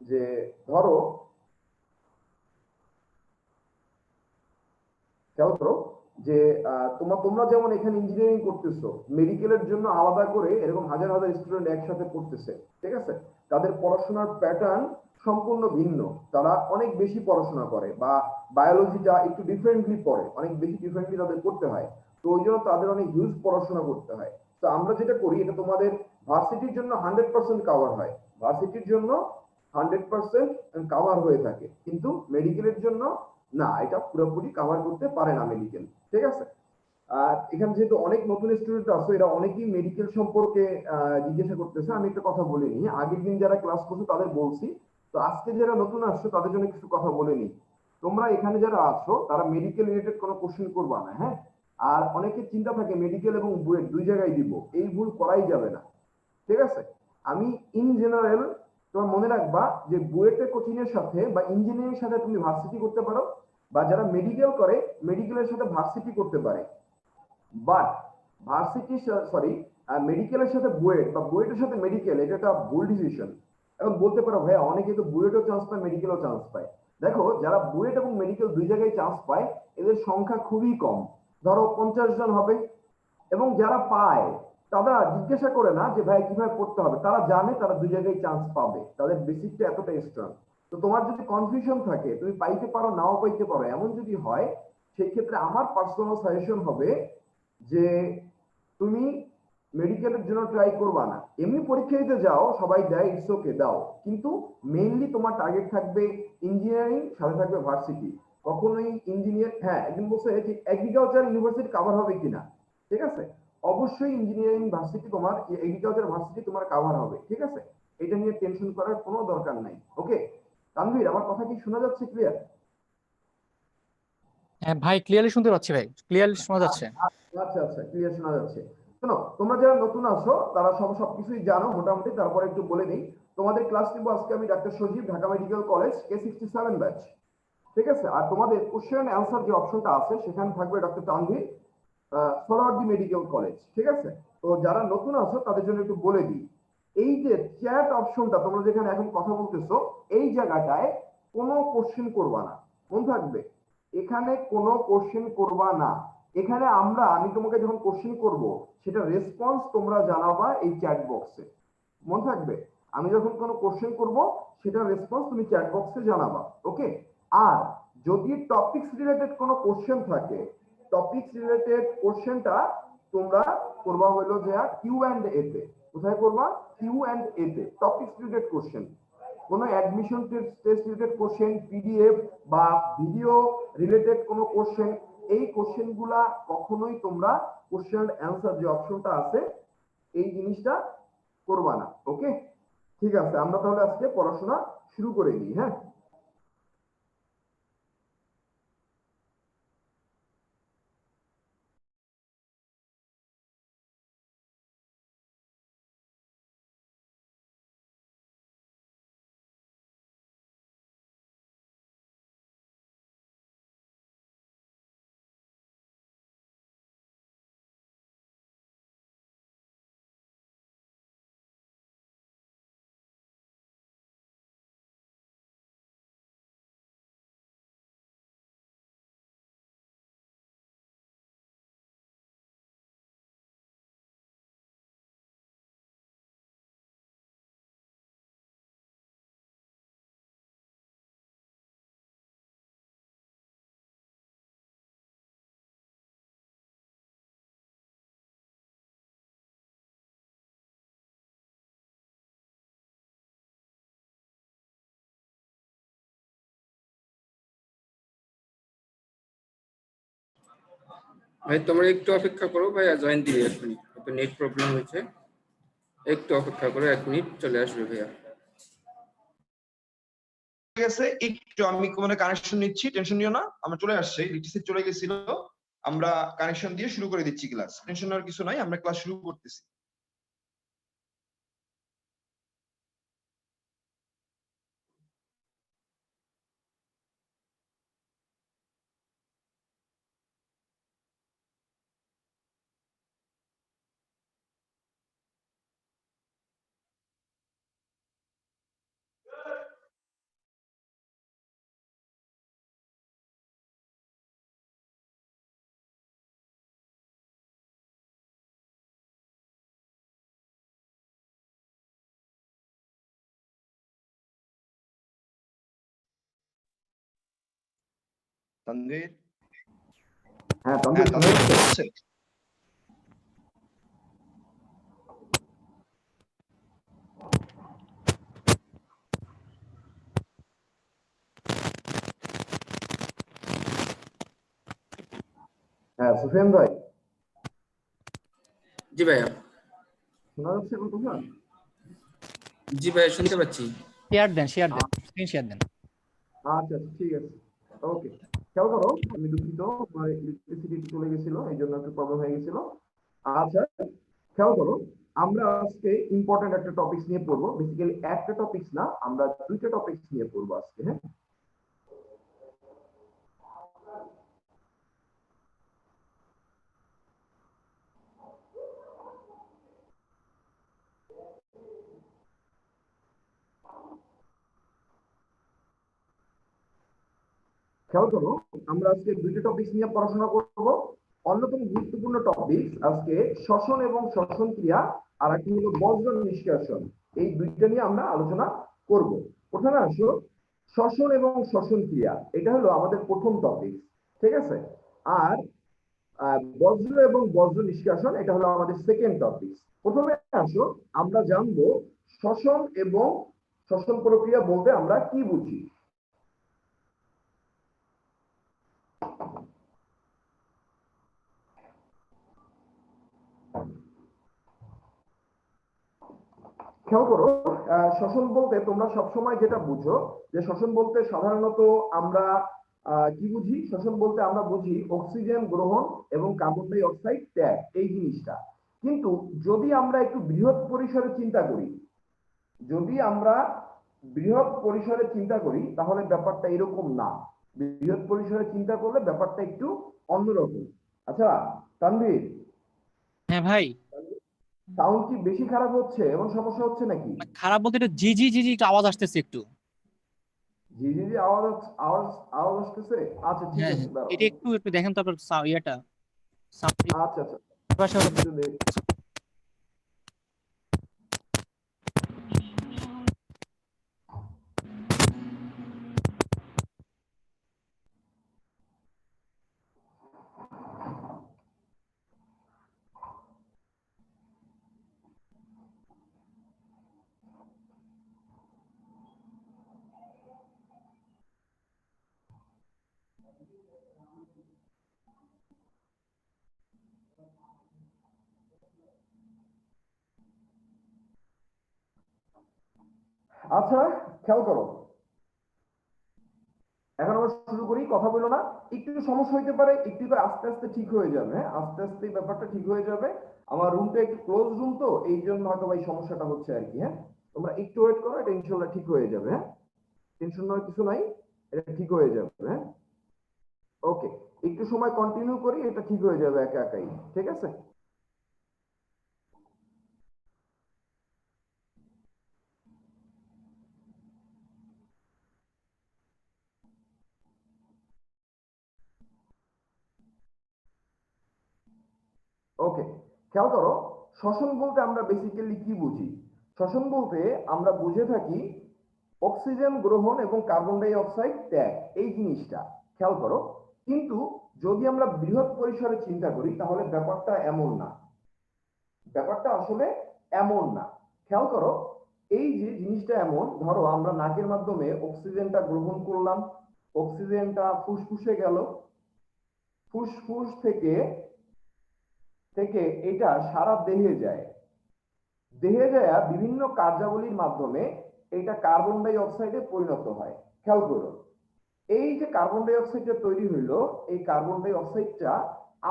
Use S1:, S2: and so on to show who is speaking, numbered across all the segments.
S1: যে ধরো খেয়াল করো যে তোমরা যেমন এখানে ইঞ্জিনিয়ারিং করতেছো, মেডিকেলের জন্য আলাদা করে এরকম হাজার হাজার স্টুডেন্ট একসাথে পড়তেছে, ঠিক আছে? তাদের পড়াশোনার প্যাটার্ন সম্পূর্ণ ভিন্ন। তারা অনেক বেশি পড়াশোনা করে, বা বায়োলজিটা একটু ডিফারেন্টলি পড়ে, অনেক বেশি ডিফারেন্টলি তাদের করতে হয়। তো ওই জন্য তাদের অনেক হিউজ পড়াশোনা করতে হয়। তো আমরা যেটা করি, এটা তোমাদের ভার্সিটির জন্য 100% কাভার হয়, ভার্সিটির জন্য 100% কাভার হয়ে থাকে, কিন্তু মেডিকেলের জন্য না, এটা পুরোপুরি কভার করতে পারে না মেডিকেল, ঠিক আছে? আর এখানে যেহেতু অনেক নতুন স্টুডেন্ট আছে, এরা অনেকেই মেডিকেল সম্পর্কে জিজ্ঞাসা করতেছে। আমি একটা কথা বলে নিই, আগের দিন যারা ক্লাস করছো তাদের বলছি, তো আজকে যারা নতুন আসছো তাদের জন্য কিছু কথা বলে নিই। তোমরা এখানে যারা আছো তারা মেডিকেল রিলেটেড কোনো কোশ্চেন করবা না, হ্যাঁ? আর অনেকের চিন্তা থাকে মেডিকেল এবং বুয়েট দুই জায়গায় দিব, এই ভুল করাই যাবে না, ঠিক আছে? আমি ইন জেনারেল তোমার মনে রাখবা যে বুয়েটের কোচিং এর সাথে বা ইঞ্জিনিয়ারিং সাথে তুমি ভার্সিটি করতে পারো, বা যারা মেডিকেল করে মেডিকেলের সাথে ভার্সিটি করতে পারে। বাট ভার্সিটি, সরি, মেডিকেলের সাথে বুয়েট বা বুয়েটের সাথে মেডিকেল, এটা একটা ভুল ডিসিশন। এখন বলতে পারো ভাইয়া অনেকে তো বুয়েটও চান্স পায়, মেডিকেলও চান্স পায়। দেখো, যারা বুয়েট এবং মেডিকেল দুই জায়গায় চান্স পায় এদের সংখ্যা খুবই কম, ধরো 50 জন হবে। এবং যারা পায় তারা জিজ্ঞাসা করে না যে ভাই কিভাবে পড়তে হবে, তারা জানে তারা দুই জায়গায় চান্স পাবে, তাদের বেসিকটা এতটা স্ট্রং। তো তোমার যদি কনফিউশন থাকে, তুমি পাইতে পারো নাও পাইতে পারো, এমন যদি হয়, সেই ক্ষেত্রে আমার পার্সোনাল সাজেশন হবে যে তুমি মেডিকেলের জন্য ট্রাই করবা না। এমনি পরীক্ষা দিতে যাও, সবাই দেয়, ইটস ওকে, দাও, কিন্তু মেইনলি তোমার টার্গেট থাকবে ইঞ্জিনিয়ারিং, সাথে থাকবে ভার্সিটি। কখনোই ইঞ্জিনিয়ার, হ্যাঁ একদিন বলছে যে এগ্রিকালচার ইউনিভার্সিটি কভার হবে কিনা, ঠিক আছে? অবশ্যই ইঞ্জিনিয়ারিং ভার্সিটি তোমার, এগ্রিকালচার ভার্সিটি তোমার কভার হবে, ঠিক আছে? এটা নিয়ে টেনশন করার কোনো দরকার নাই, ওকে? তানভীর, আমার কথা কি শোনা যাচ্ছে ক্লিয়ার?
S2: হ্যাঁ ভাই, ক্লিয়ারলি শুনতে পাচ্ছি ভাই, ক্লিয়ারলি শোনা যাচ্ছে।
S1: আচ্ছা আচ্ছা, ক্লিয়ার শোনা যাচ্ছে। শোনো, তোমরা যারা নতুন আছো তারা সবকিছুই জানো মোটামুটি, তারপরে একটু বলে দিই। তোমাদের ক্লাস নিবো আজকে আমি, ডাক্তার Sajib, Dhaka medical college, K67 batch, ঠিক আছে? আর তোমাদের কোশ্চেন অ্যান্সার যে অপশনটা আছে সেখানে থাকবে doctor Tanvir, Suhrawardy medical college, ঠিক আছে? তো যারা নতুন আছো তাদের জন্য একটু বলে দিই, এই যে চ্যাট অপশনটা তোমরা যেখানে এখন কথা বলতেছো, এই জায়গাটায় কোনো কোশ্চেন করবা না, মনে থাকবে, এখানে কোনো কোশ্চেন করবা না। এখানে আমি তোমাকে যখন কোশ্চেন করব, সেটা রেসপন্স তোমরা জানাবা এই চ্যাট বক্সে, মনে থাকবে। আমি যখন কোনো কোশ্চেন করব, সেটা রেসপন্স তুমি চ্যাট বক্সে জানাবা, ওকে? আর যদি টপিকস রিলেটেড কোনো কোশ্চেন থাকে, টপিকস রিলেটেড কোশ্চেনটা তোমরা করবা হলো যে কিউ অ্যান্ড এ তে। কোথায় করবা? কিউ অ্যান্ড এ তে, টপিকস রিলেটেড কোশ্চেন। কোনো admission test related question, PDF বা ভিডিও রিলেটেড কোনো কোশ্চেন, এই কোশ্চেনগুলা কখনোই তোমরা কোশ্চেন অ্যান্সার যে অপশনটা আছে এই জিনিসটা করবা না, ওকে? ঠিক আছে, আমরা তাহলে আজকে পড়াশোনা শুরু করে দিই, হ্যাঁ?
S3: ভাই তোমরা একটু অপেক্ষা করো, ভাইয়া জয়েন দিবে এখনই, একটু নেট প্রবলেম হয়েছে, একটু অপেক্ষা করো, 1 মিনিট চলে আসবে ভাইয়া।
S4: ঠিক আছে, একটু আমি মানে কানেকশন নিচ্ছি, টেনশন নিও না, আমরা চলে আসছে, ইলেকট্রিসিটি চলে গেছিল, আমরা কানেকশন দিয়ে শুরু করে দিচ্ছি ক্লাস, টেনশন নেওয়ার কিছু নাই, আমরা ক্লাস শুরু করতেছি। তানভীর?
S1: হ্যাঁ
S4: হ্যাঁ,
S1: তানভীর,
S4: তানভীর
S1: শোনা
S4: শুনতে
S1: যাচ্ছে?
S4: পাচ্ছে?
S1: হ্যাঁ সুফিয়ান ভাই,
S3: জি ভাইয়া।
S1: শোনা যাচ্ছে আমার কথা?
S3: জি ভাইয়া, শুনতে পাচ্ছি।
S2: শেয়ার দেন স্ক্রিন শেয়ার দেন।
S1: আচ্ছা আচ্ছা, ঠিক আছে, ওকে। খেয়াল করো, আমি দুঃখিত, আমার ইলেকট্রিসিটি চলে গেছিল, এই জন্য একটু প্রবলেম হয়ে গেছিল। আচ্ছা, খেয়াল করো, আমরা আজকে ইম্পর্টেন্ট একটা টপিকস নিয়ে পড়বো। বেসিক্যালি একটা টপিকস না, আমরা দুইটা টপিকস নিয়ে পড়বো আজকে। হ্যাঁ, খেয়াল করো, আমরা আজকে দুইটা টপিকস নিয়ে পড়াশোনা করব। অন্যতম গুরুত্বপূর্ণ টপিক আজকে শ্বসন এবং শ্বসন ক্রিয়া, আর একটি হলো বজ্র নিষ্কাশন। এই দুইটা নিয়ে আমরা আলোচনা করব। প্রথমে আসো শ্বসন এবং শ্বসন ক্রিয়া, এটা হলো আমাদের প্রথম টপিক, ঠিক আছে। আর বজ্র এবং বজ্র নিষ্কাশন, এটা হলো আমাদের সেকেন্ড টপিক। প্রথমে আসো, আমরা জানবো শ্বসন এবং শ্বসন প্রক্রিয়া বলতে আমরা কি বুঝি। খেয়াল করো, শ্বসন বলতে তোমরা সবসময় যেটা বুঝো, যে শ্বসন বলতে সাধারণত আমরা কি বুঝি? শ্বসন বলতে আমরা বুঝি অক্সিজেন গ্রহণ এবং কার্বন ডাই অক্সাইড ত্যাগ, এই জিনিসটা। কিন্তু যদি আমরা একটু বৃহৎ পরিসরে চিন্তা করি, যদি আমরা বৃহৎ পরিসরে চিন্তা করি, তাহলে ব্যাপারটা এরকম না। বৃহৎ পরিসরে চিন্তা করলে ব্যাপারটা একটু অন্যরকম। আচ্ছা তানভীর,
S2: হ্যাঁ ভাই,
S1: সাউন্ড কি বেশি খারাপ হচ্ছে, এমন সমস্যা হচ্ছে নাকি?
S2: খারাপ বলতে এটা জি জি জি জি একটু আওয়াজ আসতেছে একটু।
S1: জি জি জি, আওয়াজ আওয়াজ আওয়াজ আসতেছে। আচ্ছা ঠিক
S2: হ্যাঁ
S1: আছে,
S2: হ্যাঁ,
S1: দাঁড়াও।
S2: এটা একটু একটু দেখেন তো আপনার ইয়েটা sound-
S1: আচ্ছা আচ্ছা,
S2: পাশে
S1: আমি
S2: হলো-
S1: একটু আচ্ছা, খেয়াল করো, এখন আমরা শুরু করি, কথা বলো না। একটু সমস্যা হইতে পারে, একটু করে আস্তে আস্তে ঠিক হয়ে যাবে। হ্যাঁ, আস্তে আস্তে এই ব্যাপারটা ঠিক হয়ে যাবে। আমার রুমটা একটু ক্লোজ রুম, তো এই জন্য হয়তো এই সমস্যাটা হচ্ছে আর কি। হ্যাঁ, তোমরা একটু ওয়েট করো, এটা ইনশাল্লাহ ঠিক হয়ে যাবে। হ্যাঁ, টেনশন নেওয়ার কিছু নাই, এটা ঠিক হয়ে যাবে। হ্যাঁ, ওকে, একটু সময় কন্টিনিউ করি, এটা ঠিক হয়ে যাবে একা একাই। ঠিক আছে, ওকে। খেয়াল করো, শ্বসন বলতে আমরা বেসিক্যালি কি বুঝি? শ্বসন বলতে আমরা বুঝে থাকি অক্সিজেন গ্রহণ এবং কার্বন ডাই অক্সাইড ত্যাগ, এই জিনিসটা। খেয়াল করো, কিন্তু যদি আমরা বৃহৎ পরিসরে চিন্তা করি, তাহলে ব্যাপারটা এমন না। ব্যাপারটা আসলে এমন না। খেয়াল করো, এই যে জিনিসটা এমন, ধরো আমরা নাকের মাধ্যমে অক্সিজেনটা গ্রহণ করলাম, অক্সিজেনটা ফুসফুসে গেল, ফুসফুস থেকে থেকে এটা সারা দেহে যায়, দেহে যায় বিভিন্ন কার্যাবলীর মাধ্যমে এটা কার্বন ডাই অক্সাইডে পরিণত হয়। খেয়াল করো, এই যে কার্বন ডাই অক্সাইডটা তৈরি হইলো, এই কার্বন ডাই অক্সাইডটা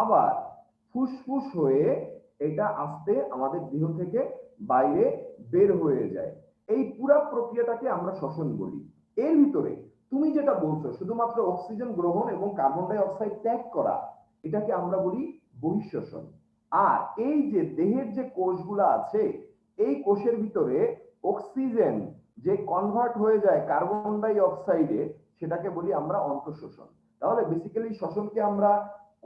S1: আবার ফুসফুস হয়ে এটা আস্তে আমাদের দেহ থেকে বাইরে বের হয়ে যায়। এই পুরো প্রক্রিয়াটাকে আমরা শ্বসন বলি। এর ভিতরে তুমি যেটা বলছো, শুধুমাত্র অক্সিজেন গ্রহণ এবং কার্বন ডাই অক্সাইড ত্যাগ করা, এটাকে আমরা বলি বহিঃশ্বসন। আর এই যে দেহের যে কোষগুলো আছে, এই কোষের ভিতরে অক্সিজেন যে কনভার্ট হয়ে যায় কার্বন ডাই অক্সাইডে, সেটাকে বলি আমরা অন্তঃশ্বসন। তাহলে বেসিক্যালি শ্বসনকে আমরা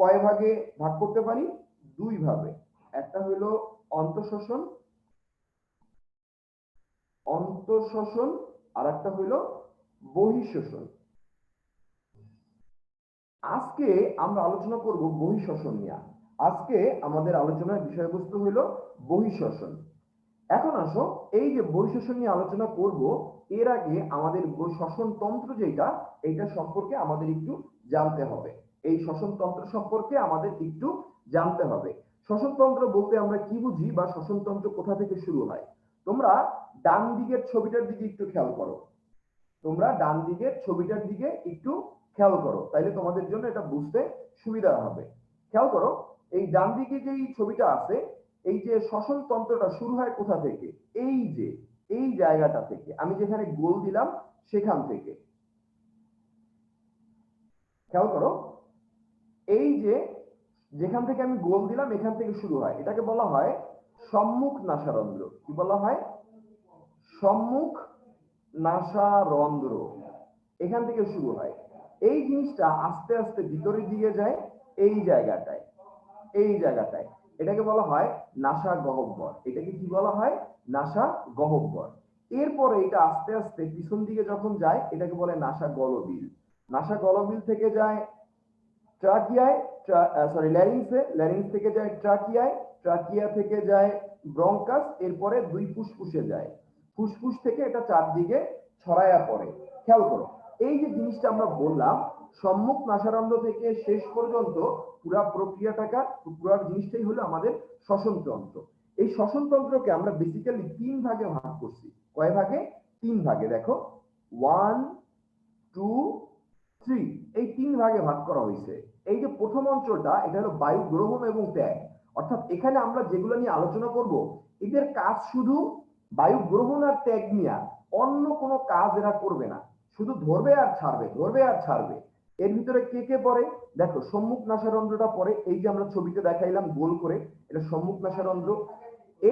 S1: কয় ভাগে ভাগ করতে পারি? দুই ভাবে। একটা হলো অন্তঃশ্বসন, অন্তঃশ্বসন, আর একটা হলো বহিঃশ্বসন। আজকে আমরা আলোচনা করব বহিঃশ্বসন নিয়ে। আজকে আমাদের আলোচনার বিষয়বস্তু হলো বহিঃশ্বসন। এখন আসো, এই যে বহিঃশ্বসন নিয়ে আলোচনা করব, এর আগে আমাদের শ্বসন তন্ত্র যেটা, এইটা সম্পর্কে আমাদের একটু জানতে হবে। এই শ্বসন তন্ত্র সম্পর্কে আমাদের একটু জানতে হবে। শ্বসন তন্ত্র বলতে আমরা কি বুঝি বা শ্বসন তন্ত্র কোথা থেকে শুরু হয়? তোমরা ডান দিকের ছবিটার দিকে একটু খেয়াল করো। তোমরা ডান দিকের ছবিটার দিকে একটু খেয়াল করো, তাইলে তোমাদের জন্য এটা বুঝতে সুবিধা হবে। খেয়াল করো, এই ডান দিকে যে ছবিটা আছে, এই যে শ্বসন তন্ত্রটা শুরু হয় কোথা থেকে? এই যে এই জায়গাটা থেকে, আমি যেখানে গোল দিলাম সেখান থেকে। খেয়াল করো, এই যে যেখান থেকে আমি গোল দিলাম এখান থেকে শুরু হয়, এটাকে বলা হয় সম্মুখ নাসারন্ধ্র। কি বলা হয়? সম্মুখ নাসারন্ধ্র। এখান থেকে শুরু হয়। এই জিনিসটা আস্তে আস্তে ভিতরের দিকে যায় এই জায়গাটায়, এই জায়গাটায়। এটাকে বলা হয় নাসা গহ্বর। এটাকে কি বলা হয়? নাসা গহ্বর। এরপরে এটা আস্তে আস্তে পিছন দিকে যখন যায় এটাকে বলে নাসা গলবিল। নাসা গলবিল থেকে যায় ট্রাকিয়ায়, ল্যারিংসে, ল্যারিংস থেকে যায় ট্রাকিয়ায়, ট্রাকিয়া থেকে যায় ব্রঙ্কাস, এরপরে দুই ফুসফুসে যায়। ফুসফুস থেকে এটা চারদিকে ছড়ায়া পড়ে। খেয়াল করো, এই যে জিনিসটা আমরা বললাম, সম্মুখ নাসারন্ধ্র থেকে শেষ পর্যন্ত পুরা প্রক্রিয়াটাকা, পুরা জিনিসটাই হলো আমাদের শ্বসন তন্ত্র। এই শ্বসন তন্ত্রকে আমরা বেসিক্যালি 3 ভাগে ভাগ করছি। কয় ভাগে? 3 ভাগে। দেখো, 1 2 3, এই 3 ভাগে ভাগ করা হয়েছে। এই যে প্রথম অঞ্চলটা, এটা হলো বায়ু গ্রহণ এবং ত্যাগ। অর্থাৎ এখানে আমরা যেগুলো নিয়ে আলোচনা করব, এদের কাজ শুধু বায়ু গ্রহণ আর ত্যাগ নিয়ে, অন্য কোনো কাজ এরা করবে না। শুধু ধরবে আর ছাড়বে, ধরবে আর ছাড়বে। এর ভিতরে কে কে পড়ে? দেখো, সম্মুখ নাসারন্ধ্রটা পড়ে। এই যে আমরা ছবিতে দেখাইলাম গোল করে, এটা সম্মুখ নাসারন্ধ্র।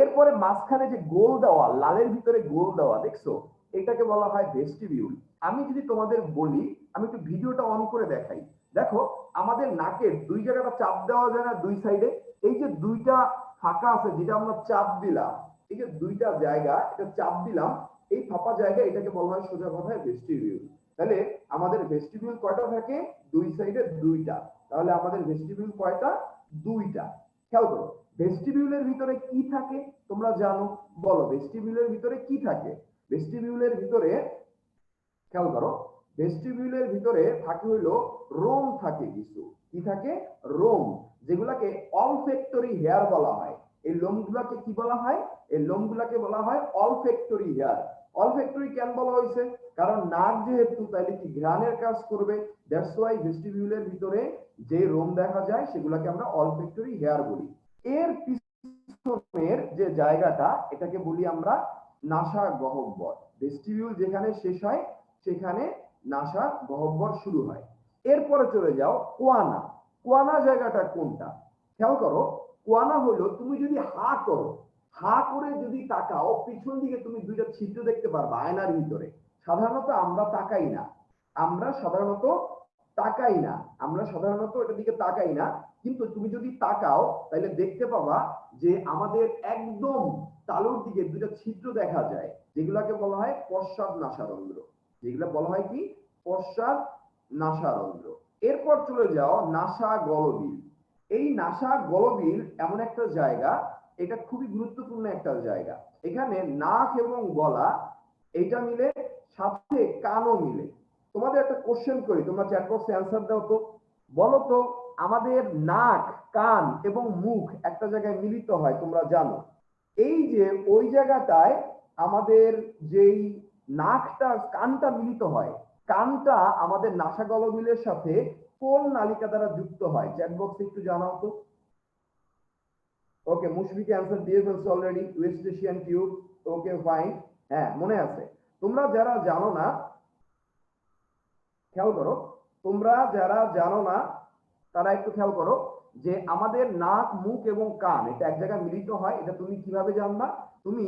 S1: এরপরে মাঝখানে যে গোল দেওয়া, লালের ভিতরে গোল দেওয়া দেখছো, এটাকে বলা হয় ভেস্টিবিউল। আমি যদি তোমাদের বলি, আমি একটু ভিডিওটা অন করে দেখাই। দেখো, আমাদের নাকের দুই জায়গাটা চাপ দেওয়া যায় না, দুই সাইডে? এই যে দুইটা ফাঁকা আছে যেটা আমরা চাপ দিলাম, এই যে দুইটা জায়গা এটা চাপ দিলাম, এই ফাঁপা জায়গা, এটাকে বলা হয় সোজা কথায় ভেস্টিবিউল। তাহলে আমাদের ভেস্টিবিউল কয়টা থাকে? দুই সাইডে দুইটা। তাহলে আমাদের ভেস্টিবিউল কয়টা? দুইটা। খেয়াল করো, ভেস্টিবিউলের ভিতরে কি থাকে তোমরা জানো? বলো, ভেস্টিবিউলের ভিতরে কি থাকে? ভেস্টিবিউলের ভিতরে খেয়াল করো, ভেস্টিবিউলের ভিতরে থাকে হইলো রোম থাকে কিছু। কি থাকে? রোম, যেগুলাকে অলফ্যাক্টরি হেয়ার বলা হয়। এই লোমগুলাকে কি বলা হয়? এই লোমগুলাকে বলা হয় অলফ্যাক্টরি হেয়ার। অলফ্যাক্টরি কেন বলা হয়েছে? কারণ নাক যেহেতু, তাহলে কি ঘ্রাণের কাজ করবে। দ্যাটস ওয়াই ভেস্টিবিউলের ভিতরে যে রোম দেখা যায় সেগুলাকে আমরা অলফ্যাক্টরি হেয়ার বলি। এর পিছনের যে জায়গাটা, এটাকে বলি আমরা নাসা গহ্বর। ভেস্টিবিউল যেখানে শেষ হয় সেখানে নাসা গহ্বর শুরু হয়। এরপরে চলে যাও কোয়ানা। কোয়ানা জায়গাটা কোনটা? খেয়াল করো, কোয়ানা হলো, তুমি যদি হা করো, হা করে যদি তাকাও, পিছন দিকে তুমি দুইটা ছিদ্র দেখতে পারবা আয়নার ভিতরে। সাধারণত আমরা তাকাই না, আমরা সাধারণত তাকাই না, আমরা সাধারণত এটার দিকে তাকাই না। কিন্তু তুমি যদি তাকাও তাহলে দেখতে পাবা যে আমাদের একদম তালুর দিকে দুইটা ছিদ্র দেখা যায়, যেগুলাকে বলা হয় পশ্চাৎ নাসারন্ধ্র। যেগুলা বলা হয় কি? পশ্চাৎ নাসারন্ধ্র। এরপর চলে যাও নাসা গলবিল। এই নাসা গলবিল এমন একটা জায়গা, এটা খুবই গুরুত্বপূর্ণ একটা জায়গা। এখানে নাক এবং গলা এইটা মিলে, সাথে কানও মিলে। তোমাদের একটা কোশ্চেন করি, তোমরা চ্যাট বক্সে অ্যান্সার দাও তো। বলো তো, আমাদের নাক, কান এবং মুখ একটা জায়গায় মিলিত হয়, তোমরা জানো। এই যে ওই জায়গাটায় আমাদের যেই নাকটা, কানটা মিলিত হয়, কানটা আমাদের নাসা গলবিলের সাথে কোন নালিকা দ্বারা যুক্ত হয়? চ্যাট বক্সে একটু জানাও তো। ওকে, মুশফিকে অ্যান্সার দিয়ে ফেলছে অলরেডি, ওয়েস্ট এশিয়ান টিউব। ওকে, ফাইন। হ্যাঁ, মনে আছে। তোমরা যারা জানো না, খেয়াল করো, তোমরা যারা জানো না তারা একটু খেয়াল করো যে আমাদের নাক, মুখ এবং কান এটা এক জায়গায় মিলিত হয়। এটা তুমি কিভাবে জানবা? তুমি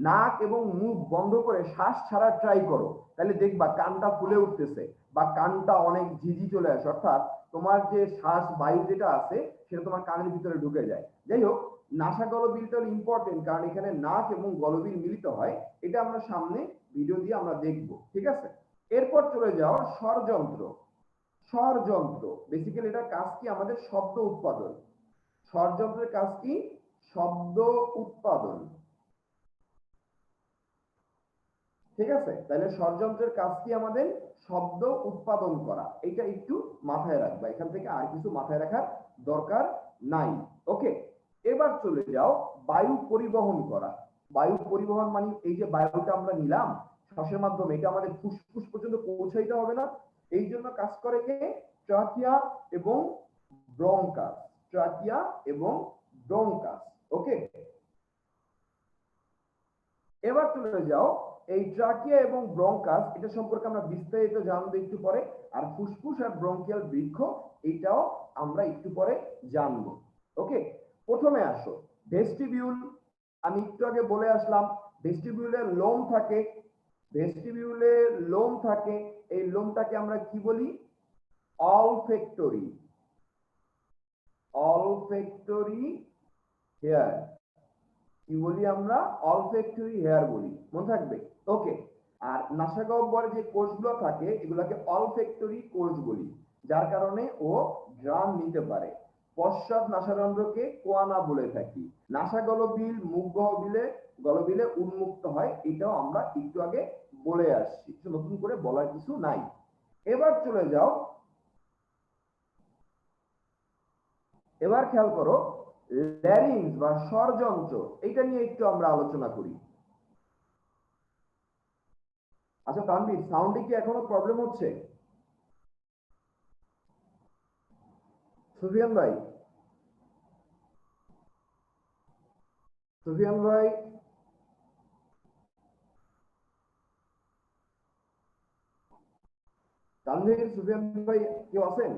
S1: নাক এবং মুখ বন্ধ করে শ্বাস ছাড়া ট্রাই করো, তাহলে দেখবা কানটা ফুলে উঠতেছে বা কানটা অনেক ঝিঝি চলে আসে। অর্থাৎ তোমার যে শ্বাস বায়ু যেটা আছে সেটা তোমার কানের ভিতরে ঢুকে যায়। যাই হোক, নাসা গলবিলটা ইম্পর্টেন্ট, কারণ এখানে নাক এবং গলবিল মিলিত হয়। এটা আমরা সামনে ভিডিও দিয়ে আমরা দেখবো, ঠিক আছে? এরপর চলে যাও ষড়যন্ত্র। স্বরযন্ত্র, বেসিক্যালি এটা কাজ কি আমাদের শব্দ উৎপাদন। স্বরযন্ত্রের কাজ কি শব্দ উৎপাদন, ঠিক আছে? তাহলে স্বরযন্ত্রের কাজ কি আমাদের শব্দ উৎপাদন করা, এটা একটু মাথায় রাখবা, এখান থেকে আর কিছু মাথায় রাখার দরকার নাই। ওকে, এবার চলে যাও বায়ু পরিবহন করা। বায়ু পরিবহন মানে এই যে বায়ুটা আমরা নিলাম শ্বাসের মাধ্যমে, এটা আমাদের ফুসফুস পর্যন্ত পৌঁছাইতে হবে না? এই জন্য কাজ করে কে? ট্রাকিয়া এবং ব্রঙ্কাস। ট্রাকিয়া এবং ব্রঙ্কাস। ওকে, এবার চলে যাও এই ট্রাকিয়া এবং ব্রঙ্কাস, এটা সম্পর্কে আমরা বিস্তারিত জানবো একটু পরে। আর ফুসফুস আর ব্রঙ্কিয়াল বৃক্ষ, এটাও আমরা একটু পরে জানবো। ওকে, প্রথমে আসো ভেস্টিবিউল। আমি একটু আগে বলে আসলাম ভেস্টিবিউলের লোম থাকে, ভেস্টিবিউলের লোম থাকে, এই লোমটাকে আমরা কি বলি? অলফ্যাক্টরি। অলফ্যাক্টরি হেয়ার কি বলি আমরা? অলফ্যাক্টরি হেয়ার বলি, মনে থাকবে। ওকে, আর নাসাগহ্বরে যে কোষগুলো থাকে এগুলাকে অলফ্যাক্টরি কোষ বলি, যার কারণে ও ঘ্রাণ নিতে পারে। পশ্চাৎ নাসারন্ধ্রকে কোয়ানা বলে থাকি। নাসাগলবিল মুখ গলবিলে উন্মুক্ত হয়, এটাও আমরা একটু আগে বলে আসছি, নতুন করে বলার কিছু নাই। এবার চলে যাও, এবার খেয়াল করো ল্যারিংস বা স্বরযন্ত্র, এটা নিয়ে একটু আমরা আলোচনা করি। আচ্ছা তানভীর, সাউন্ডে কি এখনো প্রবলেম হচ্ছে? সুফিয়ান ভাই, সুফিয়ান ভাই, তানভীর, সুফিয়ান ভাই কেউ আছেন?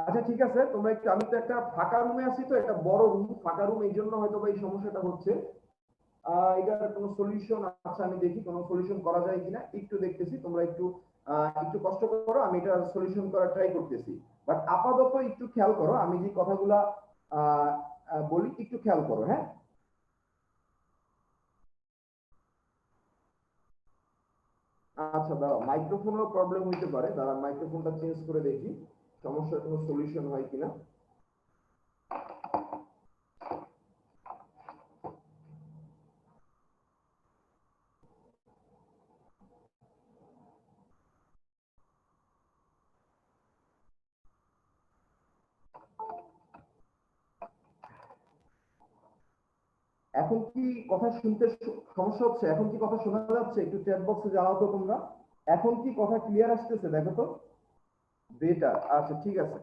S1: আচ্ছা ঠিক আছে, তোমরা একটু, আমি তো একটা ফাঁকা রুমে আছি, তো একটা বড় রুম, ফাঁকা রুম, এই জন্য হয়তো এই সমস্যাটা হচ্ছে। এটার কোনো সলিউশন আছে আমি দেখি, কোনো সলিউশন করা যায় কিনা একটু দেখতেছি। তোমরা একটু একটু কষ্ট করো, আমি এটা সলিউশন করার ট্রাই করতেছি। বাট আপাতত একটু খেয়াল করো, আমি যে কথাগুলা বলি একটু খেয়াল করো, হ্যাঁ? আচ্ছা দাঁড়াও, মাইক্রোফোনেরও প্রবলেম হইতে পারে, দাঁড়া মাইক্রোফোনটা চেঞ্জ করে দেখি সমস্যার কোনো সলিউশন হয় কিনা। এখন কি কথা শুনতে সমস্যা হচ্ছে? এখন কি কথা শোনা যাচ্ছে? একটু চ্যাট বক্সে জানাও তো তোমরা। এখন কি কথা ক্লিয়ার আসতেছে? দেখো তো। বেটার, আচ্ছা ঠিক আছে।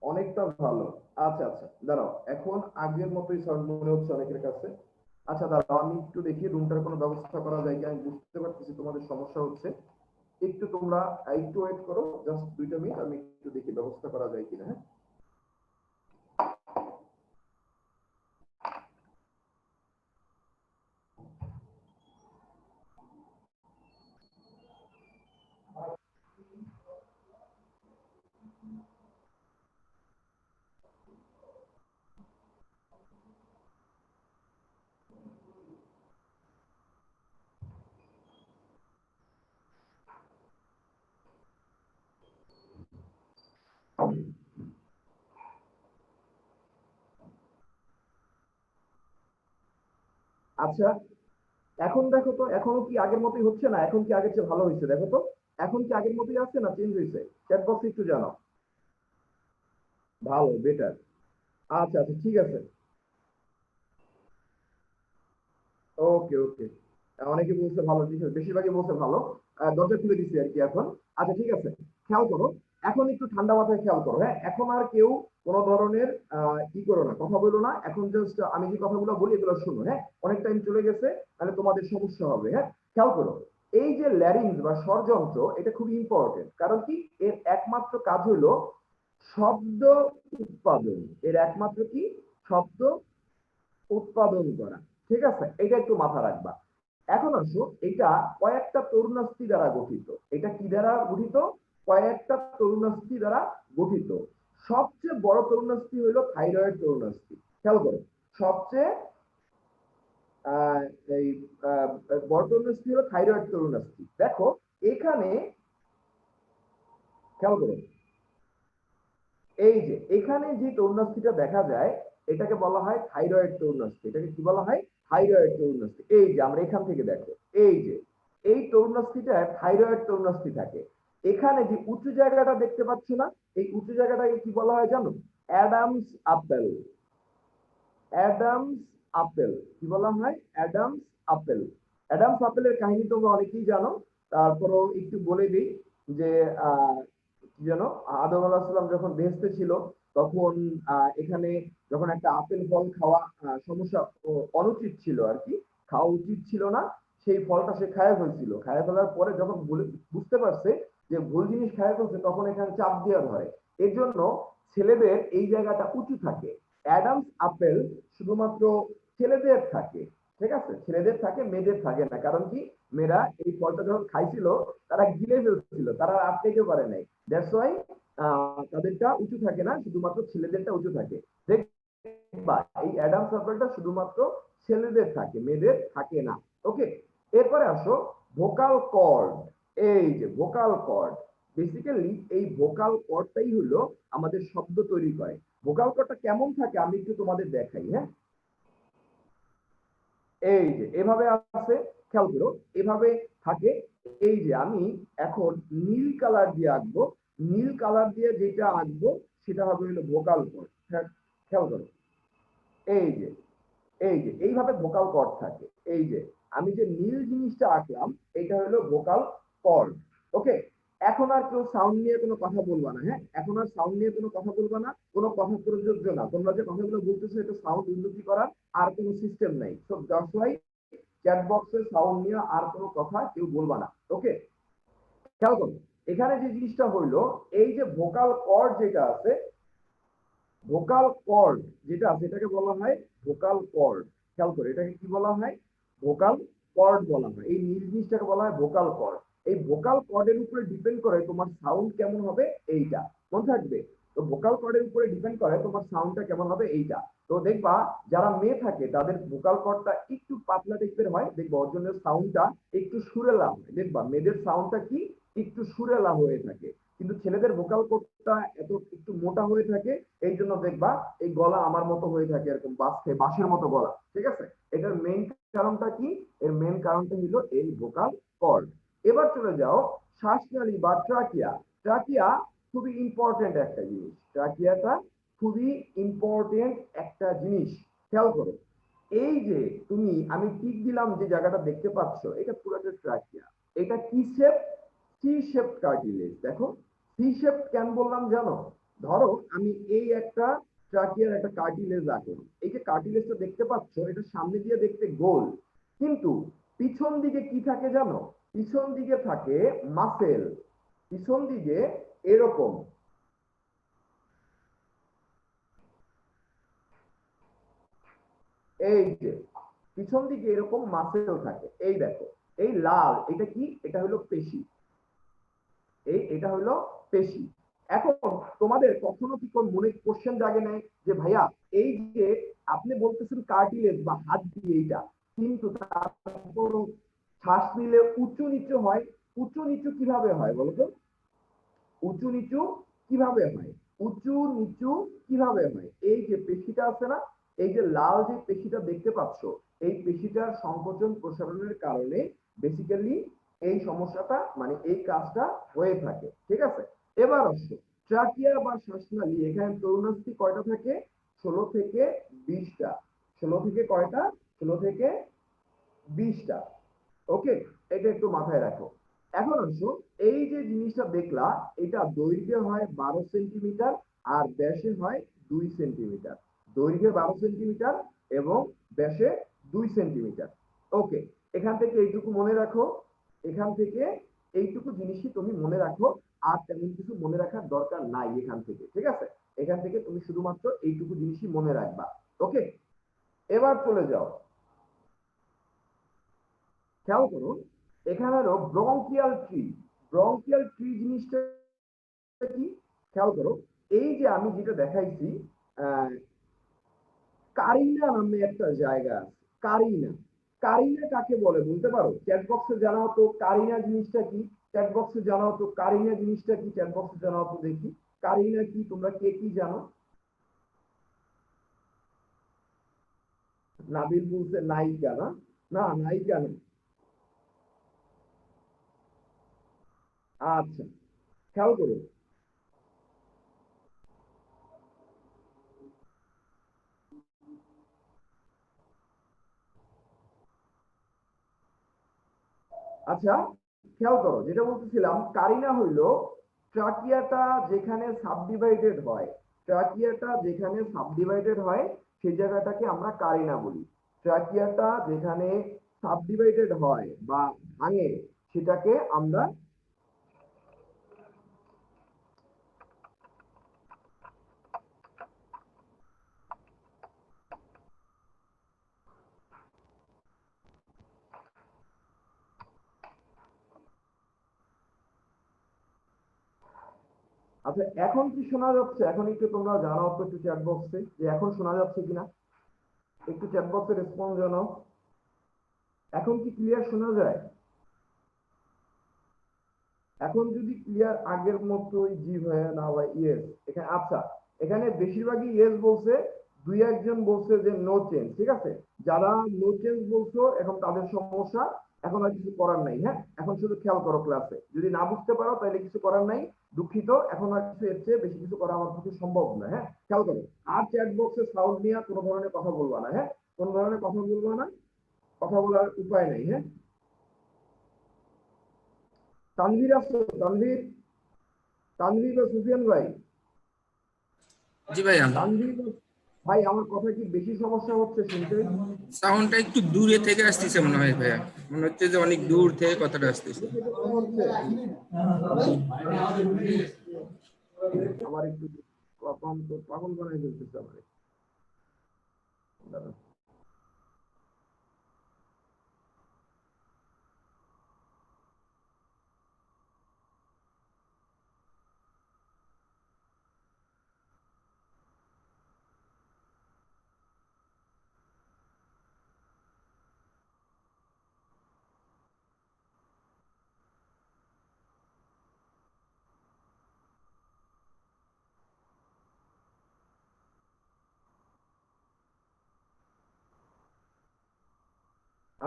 S1: অনেকটা ভালো। আচ্ছা আচ্ছা দাঁড়াও, এখন আগের মতোই সাউন্ড মনে হচ্ছে অনেকের কাছে। আচ্ছা দাঁড়াও, আমি একটু দেখি রুমটার কোনো ব্যবস্থা করা যায় কি। আমি বুঝতে পারতেছি তোমাদের সমস্যা হচ্ছে, একটু তোমরা একটু ওয়েট করো, জাস্ট 2টা মিনিট, আমি একটু দেখি ব্যবস্থা করা যায় কিনা। হ্যাঁ, আচ্ছা এখন দেখো তো, এখনো কি আগের মতোই হচ্ছে? না এখন কি আগের চেয়ে ভালো হয়েছে? দেখো তো, এখন কি আগের মতোই আছে না চেঞ্জ হয়েছে? চ্যাট বক্সে একটু জানাও। ভালো, বেটার। আচ্ছা আচ্ছা ঠিক আছে। ওকে ওকে, অনেকে বলছে ভালো, ঠিক আছে, বেশিরভাগই বলছে ভালো। দরজা খুলে দিচ্ছি আর কি এখন। আচ্ছা ঠিক আছে, খেয়াল করো, এখন একটু ঠান্ডা মাথায় খেয়াল করো। হ্যাঁ, এখন আর কেউ কোনো ধরনের কি করো না, কথা বলো না। এখন জাস্ট আমি যে কথাগুলো বলি এগুলো শুনো। হ্যাঁ, অনেক টাইম চলে গেছে, তাহলে তোমাদের সমস্যা হবে। হ্যাঁ, খেয়াল করো, এই যে ল্যারিংস বা স্বরযন্ত্র, এটা খুব ইম্পর্টেন্ট। কারণ কি, এর একমাত্র কাজ হলো শব্দ উৎপাদন। এর একমাত্র কি? শব্দ উৎপাদন করা। ঠিক আছে, এটা একটু মাথা রাখবা। এখন আসো, এটা কয়েকটা তরুণাস্থি দ্বারা গঠিত। এটা কি দ্বারা গঠিত? কয়েকটা তরুণাস্থি দ্বারা গঠিত। সবচেয়ে বড় তরুণাস্থি হলো থাইরয়েড তরুণাস্থি। খেয়াল করো, সবচেয়ে আহ, এই বড় তরুণাস্থি হলো থাইরয়েড তরুণাস্থি। দেখো এখানে খেয়াল করো, এই যে এখানে যে তরুণাস্থিটা দেখা যায়, এটাকে বলা হয় থাইরয়েড তরুণাস্থি। এটাকে কি বলা হয়? থাইরয়েড তরুণাস্থি। এই যে আমরা এখান থেকে দেখো, এই যে এই তরুণাস্থিটা থাইরয়েড তরুণাস্থি থাকে। এখানে যে উঁচু জায়গাটা দেখতে পাচ্ছ না, এই উঁচু জায়গাটাকে কি বলা হয় জানো? Adams apple. অ্যাডামস আপেল কি বলা হয়? Adams apple. অ্যাডামস আপেলের কাহিনী তোমরা অনেকেই জানো, তারপরও একটু বলে দিই যে কি জানো, আদম আলাইহিস সালাম যখন বেহেশতে ছিল, তখন এখানে যখন একটা আপেল ফল খাওয়া সমস্যা অনুচিত ছিল আর কি, খাওয়া উচিত ছিল না, সেই ফলটা সে খায় ফেলছিল। খায় ফেলার পরে যখন বুঝতে পারছে যে ভুল জিনিস খায় ফেলছে, তখন এখানে চাপ দিয়ে ধরে। এর জন্য ছেলেদের এই জায়গাটা উঁচু থাকে। অ্যাডামস আপেল শুধুমাত্র ছেলেদের থাকে। ঠিক আছে, ছেলেদের থাকে, মেয়েদের থাকে না। কারণ কি? মেয়েরা এই ফলটা যখন খাইছিল, তারা গিলে ফেলছিল, তারা আটকাইতে পারে নাই। দ্যাটস ওয়াই তাদেরটা উঁচু থাকে না, শুধুমাত্র ছেলেদেরটা উঁচু থাকে। দেখবা এই অ্যাডামস আপেলটা শুধুমাত্র ছেলেদের থাকে, মেয়েদের থাকে না। ওকে, এরপরে আসো ভোকাল কর্ড। এই যে ভোকাল কর্ড, বেসিক্যালি এই ভোকাল কর্ডটাই হলো আমাদের শব্দ তৈরি করে। ভোকাল কর্ডটা কেমন থাকে আমি একটু তোমাদের দেখাই। হ্যাঁ, এই যে এভাবে আছে, খেয়াল করো, এভাবে থাকে। এই যে আমি এখন নীল কালার দিয়ে আঁকবো, নীল কালার দিয়ে যেটা আঁকবো সেটা হবে হলো ভোকাল কর্ড। খেয়াল করো, এই যে এইভাবে ভোকাল কর্ড থাকে। এই যে আমি যে নীল জিনিসটা আঁকলাম, এটা হলো ভোকাল কর্ড। ওকে, এখন আর কেউ সাউন্ড নিয়ে কোনো কথা বলবা না। হ্যাঁ, এখন আর সাউন্ড নিয়ে কোনো কথা বলবা না, কোনো কথা প্রযোজ্য না। তোমরা যে কথাগুলো বলতেছো, এটা সাউন্ড উন্নতি করার আর কোনো সিস্টেম নাই। সো দ্যাটস ওয়াই চ্যাট বক্সের সাউন্ড নিয়ে আর কোনো কথা কেউ বলবা না। ওকে, খেয়াল করো, এখানে যে জিনিসটা হইলো, এই যে ভোকাল কর্ড যেটা আছে, ভোকাল কর্ড যেটা আছে এটাকে বলা হয় ভোকাল কর্ড। খেয়াল করে, এটাকে কি বলা হয়? ভোকাল কর্ড বলা হয়। এই নীল জিনিসটাকে বলা হয় ভোকাল কর্ড। এই ভোকাল কর্ডের উপরে ডিপেন্ড করে তোমার সাউন্ড কেমন হবে, এইটা মনে থাকবে। তো ভোকাল কর্ডের উপরে ডিপেন্ড করে তোমার সাউন্ডটা কেমন হবে, এইটা। তো দেখবা যারা মেয়ে থাকে তাদের ভোকাল কর্ডটা একটু পাতলা টাইপের হয়, দেখবা ওর জন্য সাউন্ডটা একটু সুরেলা হয়। দেখবা মেয়েদের সাউন্ডটা কি একটু সুরেলা হয়ে থাকে, কিন্তু ছেলেদের ভোকাল কর্ডটা এত একটু মোটা হয়ে থাকে। এই জন্য দেখবা এই গলা আমার মতো হয়ে থাকে, এরকম বাঁশের মতো গলা। ঠিক আছে, এটার মেইন কারণটা কি? এর মেইন কারণটা হলো এই ভোকাল কর্ড। এবার চলে যাও শ্বাসনালী বা ট্রাকিয়া। ট্রাকিয়া খুবই ইম্পর্টেন্ট একটা জিনিস। ট্রাকিয়াটা খুবই ইম্পর্টেন্ট একটা জিনিস। খেয়াল করো, এই যে আমি টিক দিলাম যে জায়গাটা দেখতে পাচ্ছ, এটা পুরোটা ট্রাকিয়া। এটা কি শেপ? C shape cartilage. দেখো সি শেপ কেন বললাম জানো? ধরো আমি এই একটা ট্রাকিয়ার একটা কার্টিলেজ আঁকলাম। এই যে কার্টিলেজটা দেখতে পাচ্ছ, এটা সামনে দিয়ে দেখতে গোল, কিন্তু পিছন দিকে কি থাকে জানো? পিছন দিকে থাকে মাসেল। পিছন দিকে এরকম, এই যে পিছন দিকে এরকম মাসেল থাকে। এই দেখো, এই লাল, এটা কি? এটা হলো পেশি। এটা হলো পেশি। এখন তোমাদের কখনো কি কোন মনে কোশ্চেন জাগে নাই যে ভাইয়া, এই যে আপনি বলতেছেন কার্টিলেজ বা হাত দিয়ে এইটা, কিন্তু তারপরও শ্বাস নিলে উঁচু নিচু হয়। উঁচু নিচু কিভাবে হয় বলতো? উঁচু নিচু কিভাবে হয়? উঁচু নিচু কিভাবে হয়? এই যে পেশিটা আছে না, এই যে লাল যে পেশিটা দেখতে পাচ্ছ, এই পেশিটার সংকোচন প্রসারণের কারণে বেসিক্যালি এই সমস্যাটা মানে এই কাজটা হয়ে থাকে। ঠিক আছে, এবার আসো ট্রাকিয়া বা শ্বাসনালী। এখানে তরুণাস্থি কয়টা থাকে? 16 থেকে 20টা। 16 থেকে কয়টা? 16 থেকে 20টা। ওকে, এটা একটু মাথায় রাখো। এখন আসো, এই যে জিনিসটা দেখলা, এটা দৈর্ঘ্যে হয় 12 সেন্টিমিটার আর ব্যাসে হয় 2 সেন্টিমিটার। দৈর্ঘ্যে 12 সেন্টিমিটার এবং ব্যাসে 2 সেন্টিমিটার। ওকে, এখান থেকে এইটুকু মনে রাখো। এখান থেকে এইটুকু জিনিসই তুমি মনে রাখো, আর তেমন কিছু মনে রাখার দরকার নাই এখান থেকে। ঠিক আছে, এখান থেকে তুমি শুধুমাত্র এইটুকু জিনিসই মনে রাখবা। ওকে, এবার চলে যাও, খেয়াল করো এখানে হলো ব্রঙ্কিয়াল ট্রি। ব্রঙ্কিয়াল ট্রি জিনিসটা কি খেয়াল করো, এই যে আমি যেটা দেখাইছি কারিনা নামে একটা জায়গা আছে, কারিনা। কারিনা কাকে বলে বলতে পারো? চ্যাট বক্সে জানাও তো কারিনা জিনিসটা কি, চ্যাট বক্সে জানাও তো কারিনা জিনিসটা কি, চ্যাট বক্সে জানাও তো দেখি কারিনা কি, তোমরা কে কি জানো? নাবিল বলছে নায়িকা, না না নায়িকা না। আচ্ছা খেয়াল করো, আচ্ছা খেয়াল করো যেটা বলতেছিলাম, কারিনা হইলো ট্রাকিয়াটা যেখানে সাবডিভাইডেড হয়, ট্রাকিয়াটা যেখানে সাবডিভাইডেড হয় সেই জায়গাটাকে আমরা কারিনা বলি। ট্রাকিয়াটা যেখানে সাবডিভাইডেড হয় বা ভাঙে সেটাকে আমরা, আচ্ছা এখন কি শোনা যাচ্ছে? এখন একটু তোমরা জানাও তো একটু চ্যাট বক্সে যে এখন শোনা যাচ্ছে কিনা, একটু চ্যাট বক্সে রেসপন্স জানাও, এখন কি ক্লিয়ার শোনা যায়? এখন যদি ক্লিয়ার আগের মতোই জি ভাইয়া না ভাই ইয়েস এখানে, আচ্ছা এখানে বেশিরভাগই ইয়েস বলছে, দুই একজন বলছে যে নো চেঞ্জ। ঠিক আছে, যারা নো চেঞ্জ বলছো এখন তাদের সমস্যা, এখন আর কিছু করার নাই। হ্যাঁ এখন শুধু খেয়াল করো ক্লাসে, যদি না বুঝতে পারো তাহলে কিছু করার নাই, দুঃখিত, এখন আর কিছু এর চেয়ে বেশি কিছু করা আমার পক্ষে সম্ভব না। হ্যাঁ খেয়াল করো, আর চ্যাট বক্সে সাউন্ড নিয়ে কোনো ধরনের কথা বলবা না। হ্যাঁ কোনো ধরনের কথা বলবা না, কথা বলার উপায় নেই। হ্যাঁ তানভীর আসো, তানভীর, তানভীর বা সুফিয়ান ভাই,
S3: জি ভাইয়া,
S1: তানভীর ভাই আমার কথা কি বেশি সমস্যা হচ্ছে শুনতে?
S3: সাউন্ডটা একটু দূরে থেকে আসতেছে মনে হয় ভাইয়া, মনে হচ্ছে যে অনেক দূর থেকে কথাটা আসতেছে।
S1: হচ্ছে আমার একটু কখন তো পাগল বানাই ফেলতেছে আমার।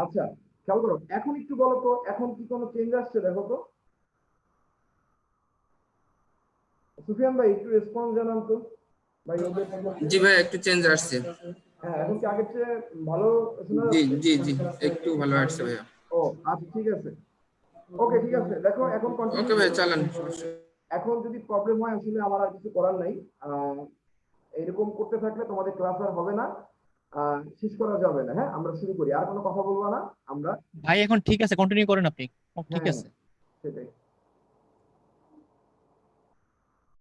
S1: আচ্ছা খেয়াল করো, এখন একটু বলো তো এখন কি কোনো চেঞ্জ আসছে দেখো তো। সুফিয়ান ভাই একটু রেসপন্স জানান তো ভাই ওদের।
S3: জি ভাইয়া, একটু চেঞ্জ আসছে।
S1: হ্যাঁ এখন কি আগের চেয়ে ভালো শোনা
S3: জি
S1: যাচ্ছে?
S3: জি জি, একটু ভালো আসছে ভাইয়া।
S1: ও আচ্ছা ঠিক আছে, ওকে ঠিক আছে, দেখো এখন
S3: ওকে
S1: কন্টিনিউ
S3: ভাইয়া,
S1: করো।
S3: চালান।
S1: এখন যদি প্রবলেম হয় আসলে আমার আর কিছু করার নাই, এরকম করতে থাকলে তোমাদের ক্লাস আর হবে না, শেষ করা যাবে না। হ্যাঁ আমরা শুরু করি, আর কোনো কথা বলবো না আমরা।
S2: ভাই এখন ঠিক আছে, কন্টিনিউ করেন আপনি। ও, ঠিক
S1: হ্যাঁ হ্যাঁ
S2: আছে।
S1: সেটাই,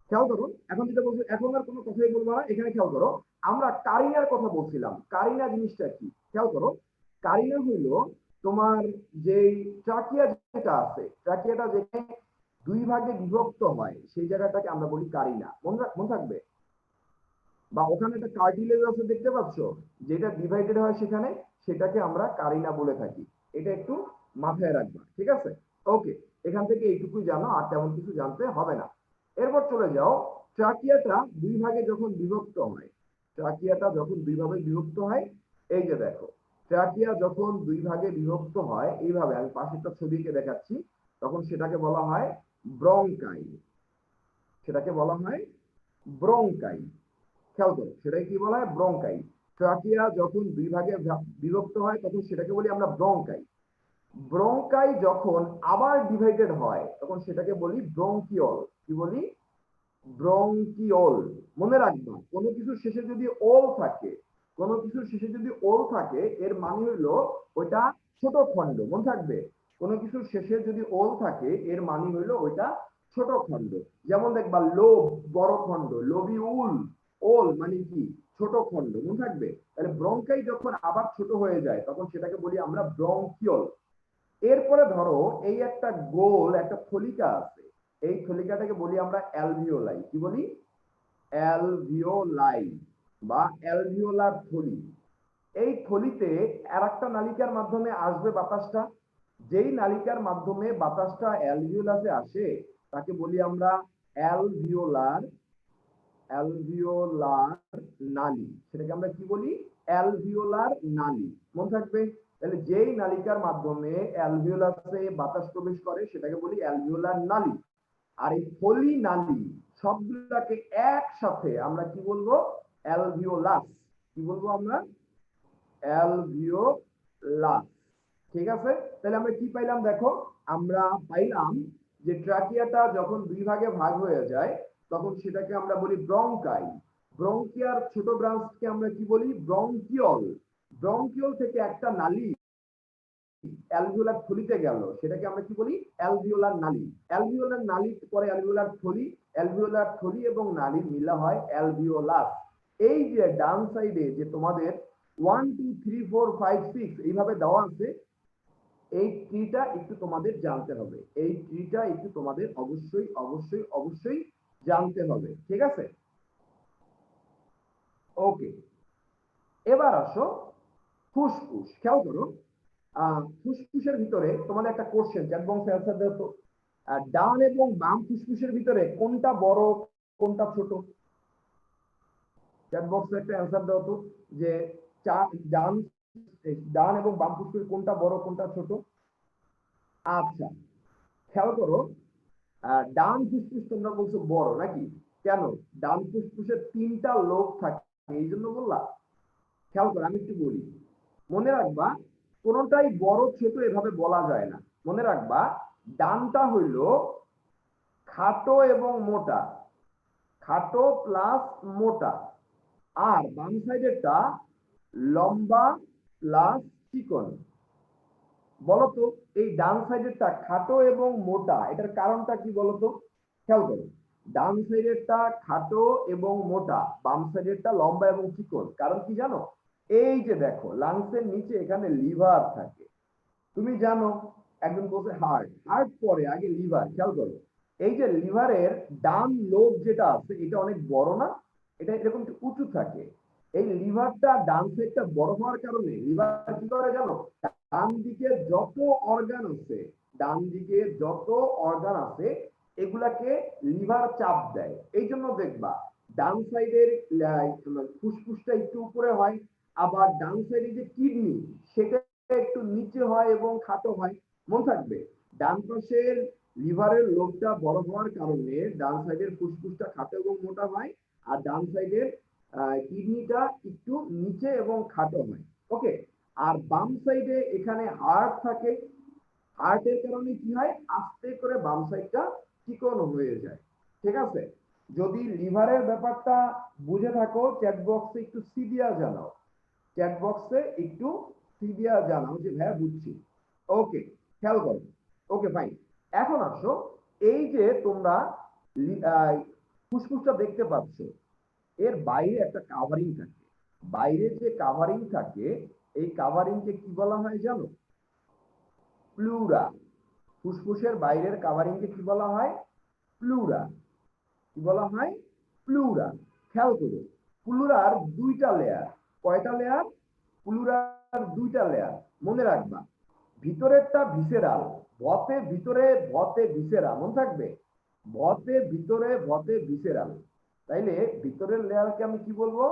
S1: খেয়াল করুন এখন যেটা বলছি এখন আর কোনো কথাই বলবো না, এখানে খেয়াল করো আমরা কারিনার কথা বলছিলাম। কারিনা জিনিসটা কি খেয়াল করো, কারিনা হইলো তোমার যে ট্রাকিয়া যেটা আছে, ট্রাকিয়াটা যেখানে দুই ভাগে বিভক্ত হয় সেই জায়গাটাকে আমরা বলি কারিনা, মন থাকবে। বা ওখানে একটা কার্টিলেজ আছে দেখতে পাচ্ছ, যেটা ডিভাইডেড হয় সেখানে, সেটাকে আমরা কারিনা বলে থাকি। এটা একটু মাথায় রাখবা, ঠিক আছে? ওকে, এখান থেকে এইটুকুই জানো, আর তেমন কিছু জানতে হবে না। এরপর চলে যাও, ট্রাকিয়াটা দুই ভাগে যখন বিভক্ত হয়, ট্রাকিয়াটা যখন দুই ভাগে বিভক্ত হয়, এই যে দেখো ট্রাকিয়া যখন দুই ভাগে বিভক্ত হয় এইভাবে, আমি পাশে একটা ছবি এঁকে দেখাচ্ছি, তখন সেটাকে বলা হয় ব্রঙ্কাই, সেটাকে বলা হয় ব্রঙ্কাই। খেয়াল করো সেটাকে কি বলা হয়? ব্রঙ্কাই। ট্রাকিয়া যখন দুই ভাগে বিভক্ত হয় তখন সেটাকে বলি আমরা ব্রঙ্কাই। ব্রঙ্কাই যখন আবার ডিভাইডেড হয় তখন সেটাকে বলি ব্রঙ্কিওল। কি বলি? ব্রঙ্কিওল। মনে রাখবা কোনো কিছুর শেষে যদি ওল থাকে, কোনো কিছুর শেষে যদি ওল থাকে এর মানে হলো ওইটা ছোট খণ্ড, মনে থাকবে। কোনো কিছুর শেষে যদি ওল থাকে এর মানে হলো ওইটা ছোট খণ্ড। যেমন দেখবা লোভ বড় খণ্ড, লোভি উল ওল মানে কি, ছোট খণ্ড, মনে থাকবে। তাহলে ব্রঙ্কাই যখন আবার ছোট হয়ে যায় তখন সেটাকে বলি আমরা ব্রঙ্কিওল। এরপরে ধরো এই একটা গোল একটা থলিকা আছে, এই থলিকাটাকে বলি আমরা অ্যালভিওলাই। কি বলি? অ্যালভিওলাই বা অ্যালভিওলার থলি। এই থলিতে আর একটা নালিকার মাধ্যমে আসবে বাতাসটা, যেই নালিকার মাধ্যমে বাতাসটা অ্যালভিওলাসে আসে তাকে বলি আমরা অ্যালভিওলার অ্যালভিওলার নালী। সেটাকে আমরা কি বলি? অ্যালভিওলার নালী, মনে থাকবে। তাহলে যেই নালিকার মাধ্যমে অ্যালভিওলাসে বাতাস প্রবেশ করে সেটাকে বলি অ্যালভিওলার নালী। আর এই থলি নালী সবগুলাকে একসাথে আমরা কি বলবো? অ্যালভিওলাস। কি বলবো আমরা? অ্যালভিওলাস। ঠিক আছে, তাহলে আমরা কি পাইলাম দেখো, আমরা পাইলাম যে ট্রাকিয়াটা যখন দুই ভাগে ভাগ হয়ে যায় তখন সেটাকে আমরা বলি ব্রঙ্কাই। ব্রঙ্কিয়ার ছোট ব্রাঞ্চকে আমরা কি বলি? ব্রঙ্কিওল। ব্রঙ্কিওল থেকে একটা নালী অ্যালভিওলার থলিতে গেল, সেটাকে আমরা কি বলি? অ্যালভিওলার নালী। অ্যালভিওলার নালী পরে অ্যালভিওলার থলি, অ্যালভিওলার থলি এবং নালী মিলা হয় অ্যালভিওলাস। এই যে ডান সাইডে যে তোমাদের 1 2 3 4 5 6 এইভাবে দেওয়া আছে, এই ট্রিটা একটু তোমাদের জানতে হবে। এই ট্রিটা একটু তোমাদের অবশ্যই অবশ্যই অবশ্যই জানতে হবে। ঠিক আছে, ওকে। এবার আসো ফুসফুস। খেয়াল করো, ফুসফুসের ভিতরে তোমাদের একটা কোশ্চেন চ্যাট বক্সে অ্যান্সার দাও তো। ডান এবং বাম ফুসফুসের ভিতরে কোনটা বড় কোনটা ছোট? চ্যাট বক্সে একটা অ্যান্সার দাও তো, যে ডান ডান এবং বাম ফুসফুস কোনটা বড় কোনটা ছোট? আচ্ছা, খেয়াল করো, ডান ফুসফুস তোমরা বলছো বড় নাকি? কেন? ডান ফুসফুসের 3টা লোব থাকে এই জন্য বললা? খেয়াল করো, আমি একটু বলি, মনে রাখবা কোনটাই বড় ছোট এভাবে বলা যায় না। মনে রাখবা ডানটা হইল খাটো এবং মোটা, খাটো প্লাস মোটা, আর বাম সাইডেরটা লম্বা প্লাস চিকন। বলতো এই ডান সাইডেরটা খাটো এবং মোটা, এটার কারণটা কি বলতো? খেয়াল করো, ডান সাইডেরটা খাটো এবং মোটা, বাম সাইডেরটা লম্বা এবং চিকন। কারণ কি জানো? এই যে দেখো লাংসের নিচে এখানে লিভার থাকে। তুমি জানো, একজন বলছে হার্ট, হার্ট পরে আগে লিভার। খেয়াল করো, এই যে লিভারের ডান লোব যেটা আছে এটা অনেক বড় না? এটা এরকম একটু উঁচু থাকে। এই লিভারটা ডান সাইডটা বড় হওয়ার কারণে লিভার কি করে জানো? ডান দিকে যত অর্গান আছে, ডান দিকে যত অর্গান আছে এগুলাকে লিভার চাপ দেয়। এই জন্য দেখবা ডান সাইডের ফুসফুসটা একটু উপরে হয়, আবার ডান সাইডে যে কিডনি সেটা একটু নিচে হয় এবং খাটো হয়। মনে থাকবে, ডান পাশের লিভারের লোবটা বড় হওয়ার কারণে ডান সাইডের ফুসফুসটা খাটো এবং মোটা হয়, আর ডান সাইডের কিডনিটা একটু নিচে এবং খাটো হয়। ওকে, আর বাম সাইডে এখানে হার্ট থাকে, হার্টের কারণে কি হয়? আস্তে করে বাম সাইডটা চিকন হয়ে যায়। ঠিক আছে, যদি লিভারের ব্যাপারটা বুঝে থাকো চ্যাট বক্সে একটু সি দিয়া জানাও, চ্যাট বক্সে একটু সি দিয়া জানাও যে হ্যাঁ বুঝছি। ওকে, খেয়াল করো। ওকে ফাইন, এখন আসো, এই যে তোমরা ফুসফুসটা দেখতে পাচ্ছ, এর বাইরে একটা কাভারিং থাকে। বাইরে যে কাভারিং থাকে এই কাভারিংকে কি বলা হয় জানো? প্লুরা। ফুসফুসের বাইরের কাভারিংকে কি বলা হয়? প্লুরা। কি বলা হয়? প্লুরা। খেয়াল করো, প্লুরার 2টা লেয়ার। কয়টা লেয়ার? প্লুরার 2টা লেয়ার। মনে রাখবা, ভিতরেরটা ভিসেরাল, ভতে ভিতরে ভতে ভিসেরা, মনে থাকবে, ভতে ভিতরে ভতে ভিসেরাল। তাইলে ভিতরের লেয়ারকে আমি কি বলবো?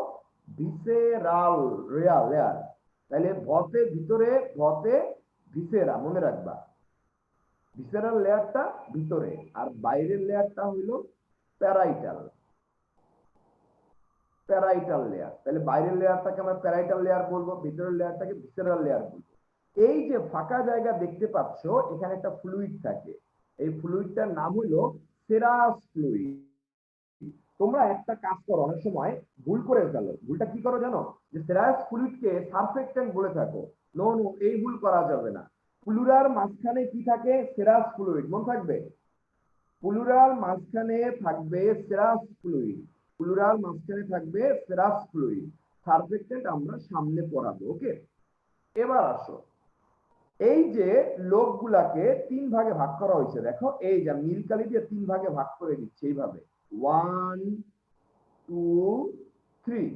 S1: Visceral layer. তাইলে ভতে ভিতরে ভতে ভিসেরা, মনে রাখবা। ভিসেরাল লেয়ারটা ভিতরে আর বাইরের লেয়ারটা হইল প্যারাইটাল। Parietal layer. তাহলে বাইরের লেয়ারটাকে আমরা প্যারাইটাল লেয়ার বলবো, ভিতরের লেয়ারটাকে ভিসেরাল লেয়ার বলবো। এই যে ফাঁকা জায়গা দেখতে পাচ্ছ এখানে একটা ফ্লুইড থাকে, এই ফ্লুইডটার নাম হলো সেরাস ফ্লুইড। তোমরা একটা কাজ করো, অনেক সময় ভুল করে ফেলো। ভুলটা কি করো জানো? যে সেরাস ফ্লুইডকে সারফেক্টেন্ট বলে থাকো। নো নো, এই ভুল করা যাবে না। প্লুরার মাঝখানে কি থাকে? সেরাস ফ্লুইড, মনে থাকবে। প্লুরাল মাঝখানে থাকবে সেরাস ফ্লুইড। প্লুরাল মাঝখানে থাকবে সেরাস ফ্লুইড, সারফেক্টেন্ট আমরা সামনে পড়াবো। ওকে, এবার আসো, এই যে লোকগুলাকে 3 ভাগে ভাগ করা হয়েছে, দেখো এই যে নীলকালি দিয়ে 3 ভাগে ভাগ করে দিচ্ছে এইভাবে 1 2 3।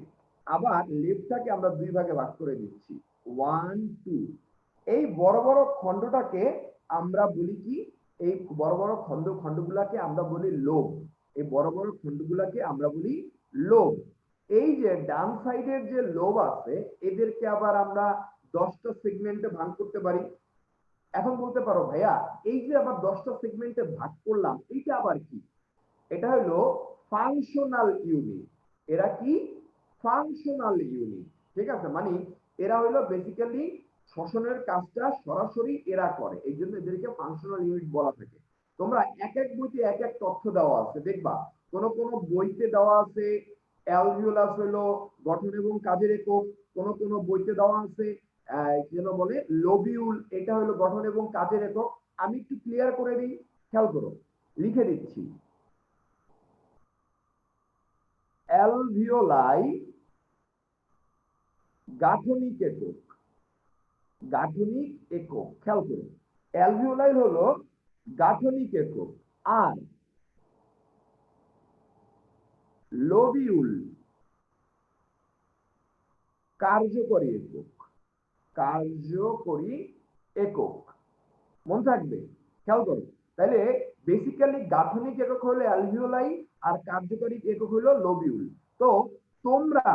S1: আবার লেফটটাকে আমরা 2 ভাগে ভাগ করে দিচ্ছি 1 2। এই বড় বড় খণ্ডটাকে আমরা বলি কি, এই বড় বড় খণ্ডগুলাকে আমরা বলি লোব। এই বড় বড় খণ্ডগুলাকে আমরা বলি লোব। এই যে ডান সাইডের যে লোব আছে এদেরকে আবার আমরা 10টা সেগমেন্টে ভাগ করতে পারি। এখন বলতে পারো ভাইয়া এই যে আবার 10টা সেগমেন্টে ভাগ করলাম এইটা আবার কি? এটা হলো ফাংশনাল ইউনিট। এরা কি? Functional unit. ঠিক আছে, মানে এরা হলো বেসিক্যালি শ্বসনের কাজটা সরাসরি এরা করে, এই জন্য এদেরকে ফাংশনাল ইউনিট বলা থাকে। তোমরা এক এক বইতে এক এক তথ্য দেওয়া আছে, দেখবা কোন কোন বইতে দেওয়া আছে অ্যালভিওলাস হলো গঠন এবং কাজের একক, কোন কোন বইতে দেওয়া আছে যেন বলে লোবিউল, এটা হলো গঠন এবং কাজের একক। আমি একটু ক্লিয়ার করে দিই, খেয়াল করো, লিখে দিচ্ছি। অ্যালভিওলাই গাঠনিক একক, গাঠনিক একক, খেয়াল করো, অ্যালভিওলাই হলো গাঠনিক একক, আর লোবিউল কার্যকরী একক, কার্যকরী একক। মন থাকবে, খেয়াল করো। তাহলে বেসিক্যালি গাঠনিক একক হলো অ্যালভিওলাই আর কার্যকরী একক হলো লোবিউল। তো তোমরা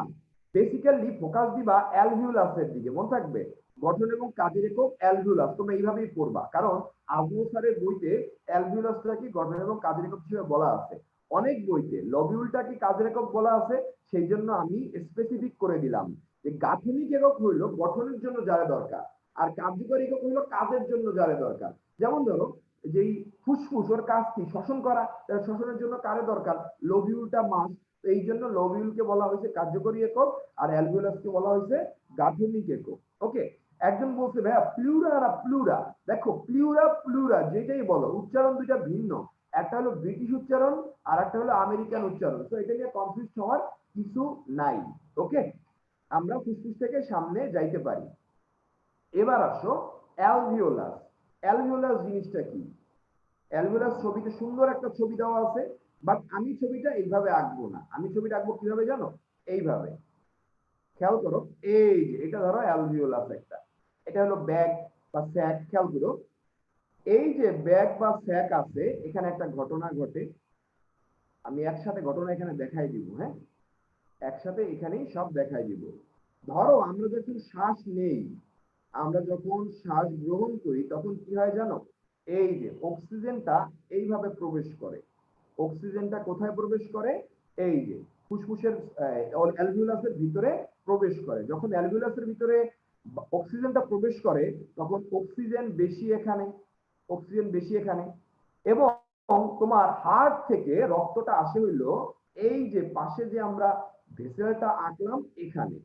S1: বেসিক্যালি ফোকাস দিবা অ্যালভিওলাসের দিকে, মন থাকবে গঠন এবং কাজের একক অ্যালভিওলাস, তোমরা এইভাবেই পড়বা, কারণ আজমল স্যারের বইতে অ্যালভিওলাসটা কি গঠন এবং কাজের একক হিসেবে বলা আছে, অনেক বইতে লবিউলটা কি কাজের একক বলা আছে, সেই জন্য আমি স্পেসিফিক করে দিলাম যে গাঠনিক একক হইলো গঠনের জন্য যারা দরকার, আর কার্যকরী একক হলো কাজের জন্য যারা দরকার। যেমন ধরো যেই ফুসফুস, ওর কাজ কি শ্বসন করা, শ্বসনের জন্য কারে দরকার, লোবিউলটা মাস, এই জন্য লোবিউলকে বলা হয়েছে কার্যকরী একক আর অ্যালভিওলাসকে বলা হয়েছে গাঠনিক একক। ওকে, একজন বলছে ভাইয়া প্লুরা আর প্লুরা, দেখো প্লুরা প্লুরা যেটাই বলো উচ্চারণ দুইটা ভিন্ন, একটা হলো ব্রিটিশ উচ্চারণ আর একটা হলো আমেরিকান উচ্চারণ, তো এটা নিয়ে কনফিউজ হওয়ার কিছু নাই। ওকে, আমরা ফুসফুস থেকে সামনে যাইতে পারি। এবার আসো অ্যালভিওলাস। অ্যালভিওলাস জিনিসটা কি? অ্যালভিওলাস ছবিতে সুন্দর একটা ছবি দেওয়া আছে, বাট আমি ছবিটা এইভাবে আঁকবো না, আমি ছবিটা আঁকবো কিভাবে জানো, এইভাবে। খেয়াল করো, এই যে এটা ধরো অ্যালভিওলাস একটা, এটা হলো ব্যাগ বা স্যাক। খেয়াল করো, এই যে ব্যাগ বা স্যাক আছে, এখানে একটা ঘটনা ঘটে, আমি একসাথে ঘটনা এখানে দেখাই দিব। হ্যাঁ, একসাথে এখানেই সব দেখাই দিব। ধরো আমরা যখন শ্বাস নেই, আমরা যখন শ্বাস গ্রহণ করি তখন কি হয় জানো, এই যে অক্সিজেনটা এইভাবে প্রবেশ করে, অক্সিজেনটা কোথায় প্রবেশ করে, এই যে ফুসফুসের অ্যালভিওলাসের ভিতরে প্রবেশ করে। যখন অ্যালভিওলাসের ভিতরে অক্সিজেনটা প্রবেশ করে তখন অক্সিজেন বেশি এখানে, অক্সিজেন বেশি এখানে, এবং তোমার হার্ট থেকে রক্তটা আসে হইলো এই যে পাশে যে আমরা ভেসেলটা আঁকলাম এখানে,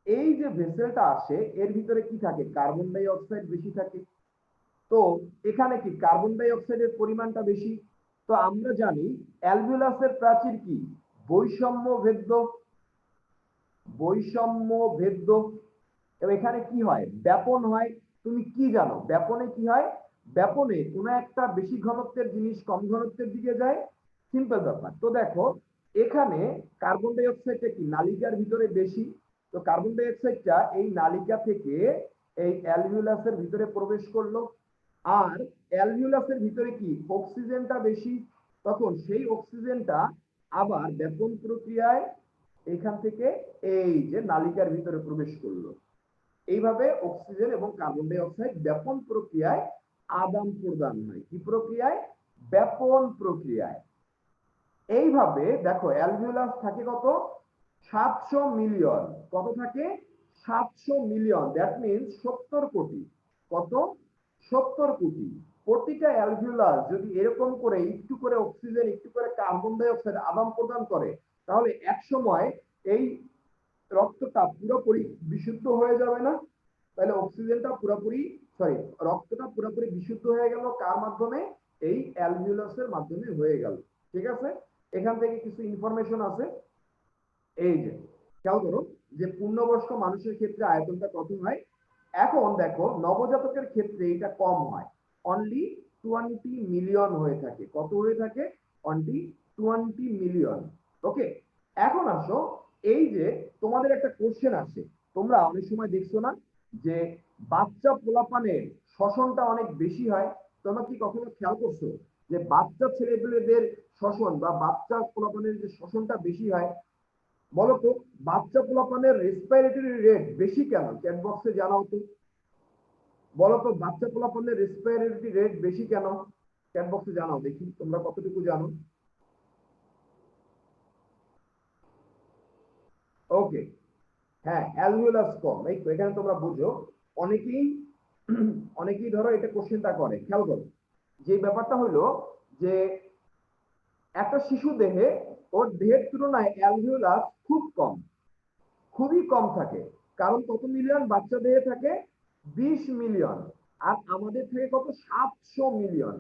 S1: এই যে ভেসেলটা আসে এর ভিতরে কি থাকে, কার্বন ডাই অক্সাইড বেশি থাকে। তো এখানে কি কার্বন ডাই অক্সাইডের পরিমাণটা বেশি। তো আমরা জানি অ্যালভিওলাসের প্রাচীর কি, বৈষম্য ভেদ্য, বৈষম্য ভেদ্য। এবং এখানে কি হয়, ব্যাপন হয়। তুমি কি জানো ব্যাপনে কি হয়? ব্যাপনে কোনো একটা বেশি ঘনত্বের জিনিস কম ঘনত্বের দিকে যায়, সিম্পল ব্যাপার। তো দেখো এখানে কার্বন ডাই অক্সাইডটা কি নালিকার ভিতরে বেশি, তো কার্বন ডাই অক্সাইডটা এই নালিকা থেকে এই অ্যালভিওলাসের ভিতরে প্রবেশ করলো, আর অ্যালভিওলাসের ভিতরে কি অক্সিজেনটা বেশি, তখন সেই অক্সিজেনটা আবার ব্যাপন প্রক্রিয়ায় এখান থেকে এই যে নালিকার ভিতরে প্রবেশ করলো। এইভাবে অক্সিজেন এবং কার্বন ডাই অক্সাইড ব্যাপন প্রক্রিয়ায় আদান প্রদান হয়। কি প্রক্রিয়ায়? ব্যাপন প্রক্রিয়ায়। এইভাবে দেখো অ্যালভিওলাস থাকে কত, 700 মিলিয়ন। কত থাকে? 700 মিলিয়ন, দ্যাট মিনস 70 কোটি। কত? 70 কোটি। প্রতিটা অ্যালভিওলাস যদি এরকম করে একটু করে অক্সিজেন একটু করে কার্বন ডাই অক্সাইড আদান প্রদান করে, তাহলে এক সময় এই রক্তটা পুরোপুরি বিশুদ্ধ হয়ে যাবে না? তাহলে অক্সিজেনটা পুরোপুরি রক্তটা পুরোপুরি বিশুদ্ধ হয়ে গেল কার মাধ্যমে? এই অ্যালভিওলাসের মাধ্যমে হয়ে গেল। ঠিক আছে, এখান থেকে কিছু ইনফরমেশন আছে, এই যে খেয়াল করো যে পূর্ণবয়স্ক মানুষের ক্ষেত্রে আয়তনটা কত হয়। এখন দেখো নবজাতকের ক্ষেত্রে এটা কম হয়, অনলি 20 মিলিয়ন হয়ে থাকে। কত হয়ে থাকে? Only 20 million. ওকে, এখন আসো, এই যে তোমাদের একটা কোশ্চেন আসে, তোমরা অনেক সময় দেখছো না যে বাচ্চা পোলাপানের শ্বসনটা অনেক বেশি হয়। তোমরা কি কখনো খেয়াল করছো যে বাচ্চা ছেলেপেলেদের শ্বসন বা বাচ্চা পোলাপানের যে শ্বসনটা বেশি হয়? বলতো বাচ্চা পোলাপানের রেসপিরেটরি রেট বেশি কেন? চ্যাট বক্সে জানাও তো। বলতো বাচ্চা পোলাপানের রেসপিরেটরি রেট বেশি কেন? চ্যাট বক্সে জানাও দেখি তোমরা কতটুকু জানো। ওকে, হ্যাঁ, অ্যালভিওলাস কম। এই তো এখানে তোমরা বুঝো, অনেকেই অনেকেই ধরো এটা কোশ্চেনটা করে। খেয়াল করো যে ব্যাপারটা হলো যে একটা শিশু দেহে ওর দেহের তুলনায় অ্যালভিওলাস খুব কম, খুবই কম থাকে। কারণ কত মিলিয়ন বাচ্চা দেহে থাকে? 20 মিলিয়ন। আর আমাদের থেকে কত? 700 মিলিয়ন।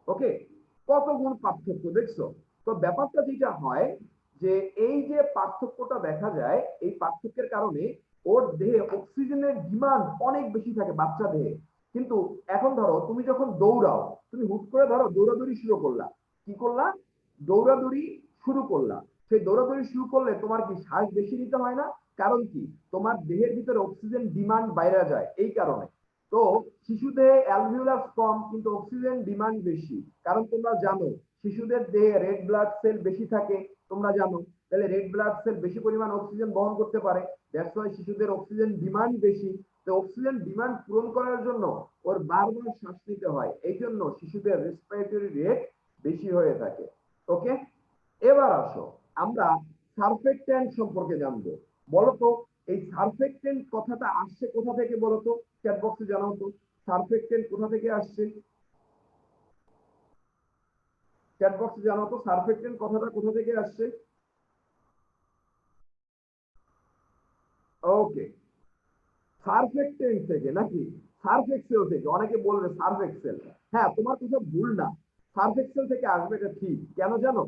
S1: ওকে, কত গুণ পার্থক্য দেখছো? তো ব্যাপারটা যেটা হয় যে এই যে পার্থক্যটা দেখা যায়, এই পার্থক্যের কারণে ওর দেহে অক্সিজেনের ডিমান্ড অনেক বেশি থাকে বাচ্চা দেহে। কিন্তু এখন ধরো তুমি যখন দৌড়াও, তুমি হুট করে ধরো দৌড়াদৌড়ি শুরু করলা, কি করলা? দৌড়াদৌড়ি শুরু করলা। সেই দৌড়াদৌড়ি শুরু করলে তোমার কি শ্বাস বেশি নিতে হয় না? কারণ কি? তোমার দেহের ভিতরে অক্সিজেন ডিমান্ড বাইরে যায় এই কারণে। তো শিশুদের অ্যালভিওলাস কম কিন্তু অক্সিজেন ডিমান্ড বেশি। কারণ তোমরা জানো শিশুদের দেহে রেড ব্লাড সেল বেশি থাকে, তোমরা জানো। তাহলে রেড ব্লাড সেল বেশি পরিমাণ অক্সিজেন বহন করতে পারে, দ্যাটস ওয়াই শিশুদের অক্সিজেন ডিমান্ড বেশি। তো অক্সিজেন ডিমান্ড পূরণ করার জন্য ওর বারবার শ্বাস নিতে হয়, এই জন্য শিশুদের রেসপিরেটরি রেট বেশি হয়ে থাকে। ওকে, এবার আসো আমরা সারফেক্ট্যান্ট সম্পর্কে জানবো। বলতো এই সারফেক্টেন্ট কথাটা আসছে কোথা থেকে বলতো? চ্যাট বক্সে জানাও তো সারফেক্টেন্ট কোথা থেকে আসছে। চ্যাট বক্সে জানাও তো সারফেক্টেন্ট কথাটা কোথা থেকে আসছে। ওকে, সারফেক্টেন্ট থেকে নাকি সার্ফ এক্সেল থেকে? অনেকে বলবে সার্ফ এক্সেল। হ্যাঁ, তোমার কথা ভুল না, সার্ফ এক্সেল থেকে আসবে, এটা ঠিক। কেন জানো?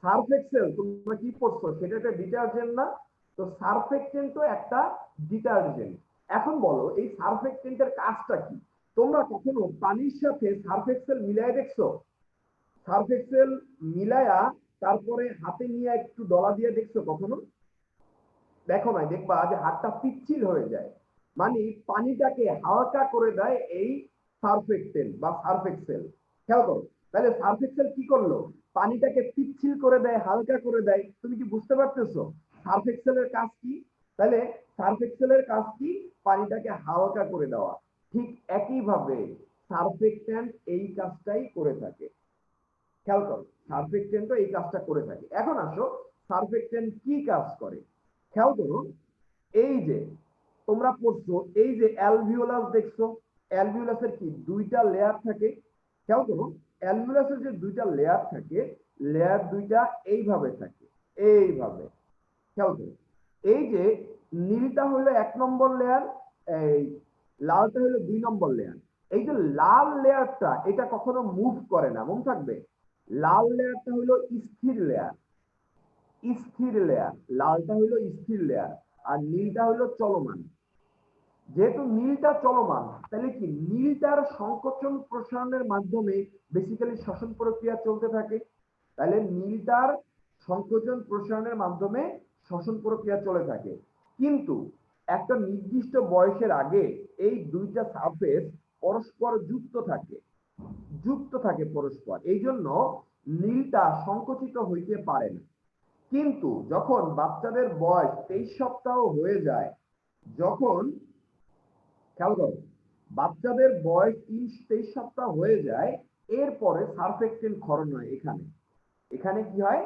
S1: সার্ফ এক্সেল তোমরা কি পড়ছো, সেটা একটা ডিটারজেন্ট না? তো সারফেক্টেন্টও একটা ডিটারজেন্ট। এখন বলো এই সারফেক্টেন্টের কাজটা কি? তোমরা কখনো পানির সাথে সার্ফ এক্সেল মিলাই দেখছো? সার্ফ এক্সেল মিলায়া তারপরে হাতে নিয়ে একটু ডলা দিয়ে দেখছো কখনো? দেখো নাই, দেখবা যে হাতটা পিচ্ছিল হয়ে যায়। মানে পানিটাকে হালকা করে দেয় এই সারফেক্টেন্ট বা সার্ফ এক্সেল। খেয়াল করো, তাহলে সার্ফ এক্সেল কি করলো? পানিটাকে পিচ্ছিল করে দেয়, হালকা করে দেয়। তুমি কি বুঝতে পারতেছো সার্ফ এক্সেলের কাজ কি? তাহলে সার্ফ এক্সেলের কাজ কি? পানিটাকে হালকা করে দেওয়া। ঠিক একইভাবে সারফেক্টেন্ট এই কাজটাই করে থাকে। খেয়াল করো, সারফেক্টেন্টও এই কাজটা করে থাকে। এখন আসো সারফেক্টেন্ট কি কাজ করে। খেয়াল করো, এই যে তোমরা পড়ছো এই যে অ্যালভিওলাস দেখছো, অ্যালভিওলাসের কি দুইটা লেয়ার থাকে। খেয়াল করো, অ্যালভিওলাসের যে দুইটা লেয়ার থাকে, লেয়ার দুইটা এইভাবে থাকে, এইভাবে। খেয়াল করো, এই যে নীলটা হলো 1 নম্বর লেয়ার, এই লালটা হলো 2 নম্বর লেয়ার। এই যে লাল লেয়ারটা এটা কখনো মুভ করে না, মনে থাকবে। লাল লেয়ারটা হলো স্থির লেয়ার, স্থির লেয়ার। লালটা হলো স্থির লেয়ার আর নীলটা হলো চলমান। যেহেতু নীলটা চলমান, তাহলে কি নীলটার সংকোচন প্রসারণের মাধ্যমে বেসিক্যালি শ্বসন প্রক্রিয়া চলতে থাকে। তাহলে নীলটার সংকোচন প্রসারণের মাধ্যমে শ্বসন প্রক্রিয়া চলে থাকে। কিন্তু একটা নির্দিষ্ট বয়সের আগে এই দুইটা সারফেস পরস্পর যুক্ত থাকে পরস্পর, এই জন্য নীলটা সংকুচিত হইতে পারে না। কিন্তু যখন বাচ্চাদের বয়স 23 সপ্তাহ হয়ে যায়, যখন খেয়াল করো বাচ্চাদের বয়স 23 সপ্তাহ হয়ে যায়, এরপরে সারফেক্টেন্ট ক্ষরণ হয়। এখানে এখানে কি হয়?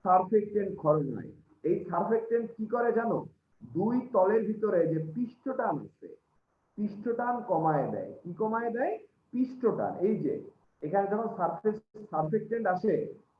S1: সারফেক্টেন্ট ক্ষরণ হয়। এই সারফেক্টেন্ট কি করে জানো? দুই তলের ভিতরে যে পৃষ্ঠটান আছে, পৃষ্ঠটান কমায় দেয়। কি কমায় দেয়? পৃষ্ঠটান। এই যে এখানে যখন সারফেক্টেন্ট আসে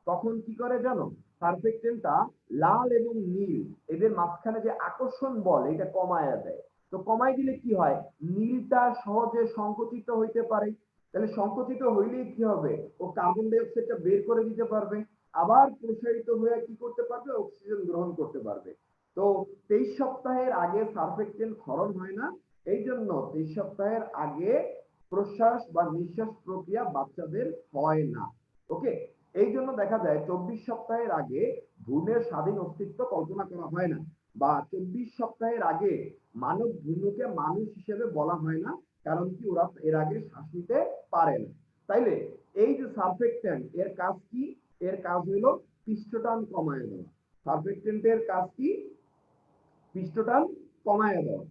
S1: তখন কি করে জানো? সারফেক্টেন্টটা লাল এবং নীল এদের মাঝখানে যে আকর্ষণ বল এটা কমায় দেয়। তো কমায় দিলে কি হয়? নীলটা সহজে সংকুচিত হইতে পারে। তাহলে সংকুচিত হইলেই কি হবে? ও কার্বন ডাই অক্সাইডটা বের করে দিতে পারবে। আবার প্রসারিত হয়ে কি করতে পারবে, অক্সিজেন গ্রহণ করতে পারবে। তো 23 সপ্তাহের আগে সারফেক্টেন্ট ক্ষরণ হয় না, এই জন্য 23 সপ্তাহের আগে প্রশ্বাস বা নিঃশ্বাস প্রক্রিয়া বাচ্চাদের হয় না। ওকে, এই জন্য দেখা যায় 24 সপ্তাহের আগে ভ্রূণের স্বাধীন অস্তিত্ব কল্পনা করা হয় না, বা 24 সপ্তাহের আগে মানব ভ্রূণকে মানুষ হিসেবে বলা হয় না, কারণ কি ওরা এর আগে শ্বাস নিতে পারে না। তাইলে এই যে সারফেক্টেন্ট এর কাজ কি, এর কাজ হলো পৃষ্ঠটান কমায় দেওয়া। সারফেক্টেন্টের কাজ কি, পৃষ্ঠটান কমায় দেওয়া।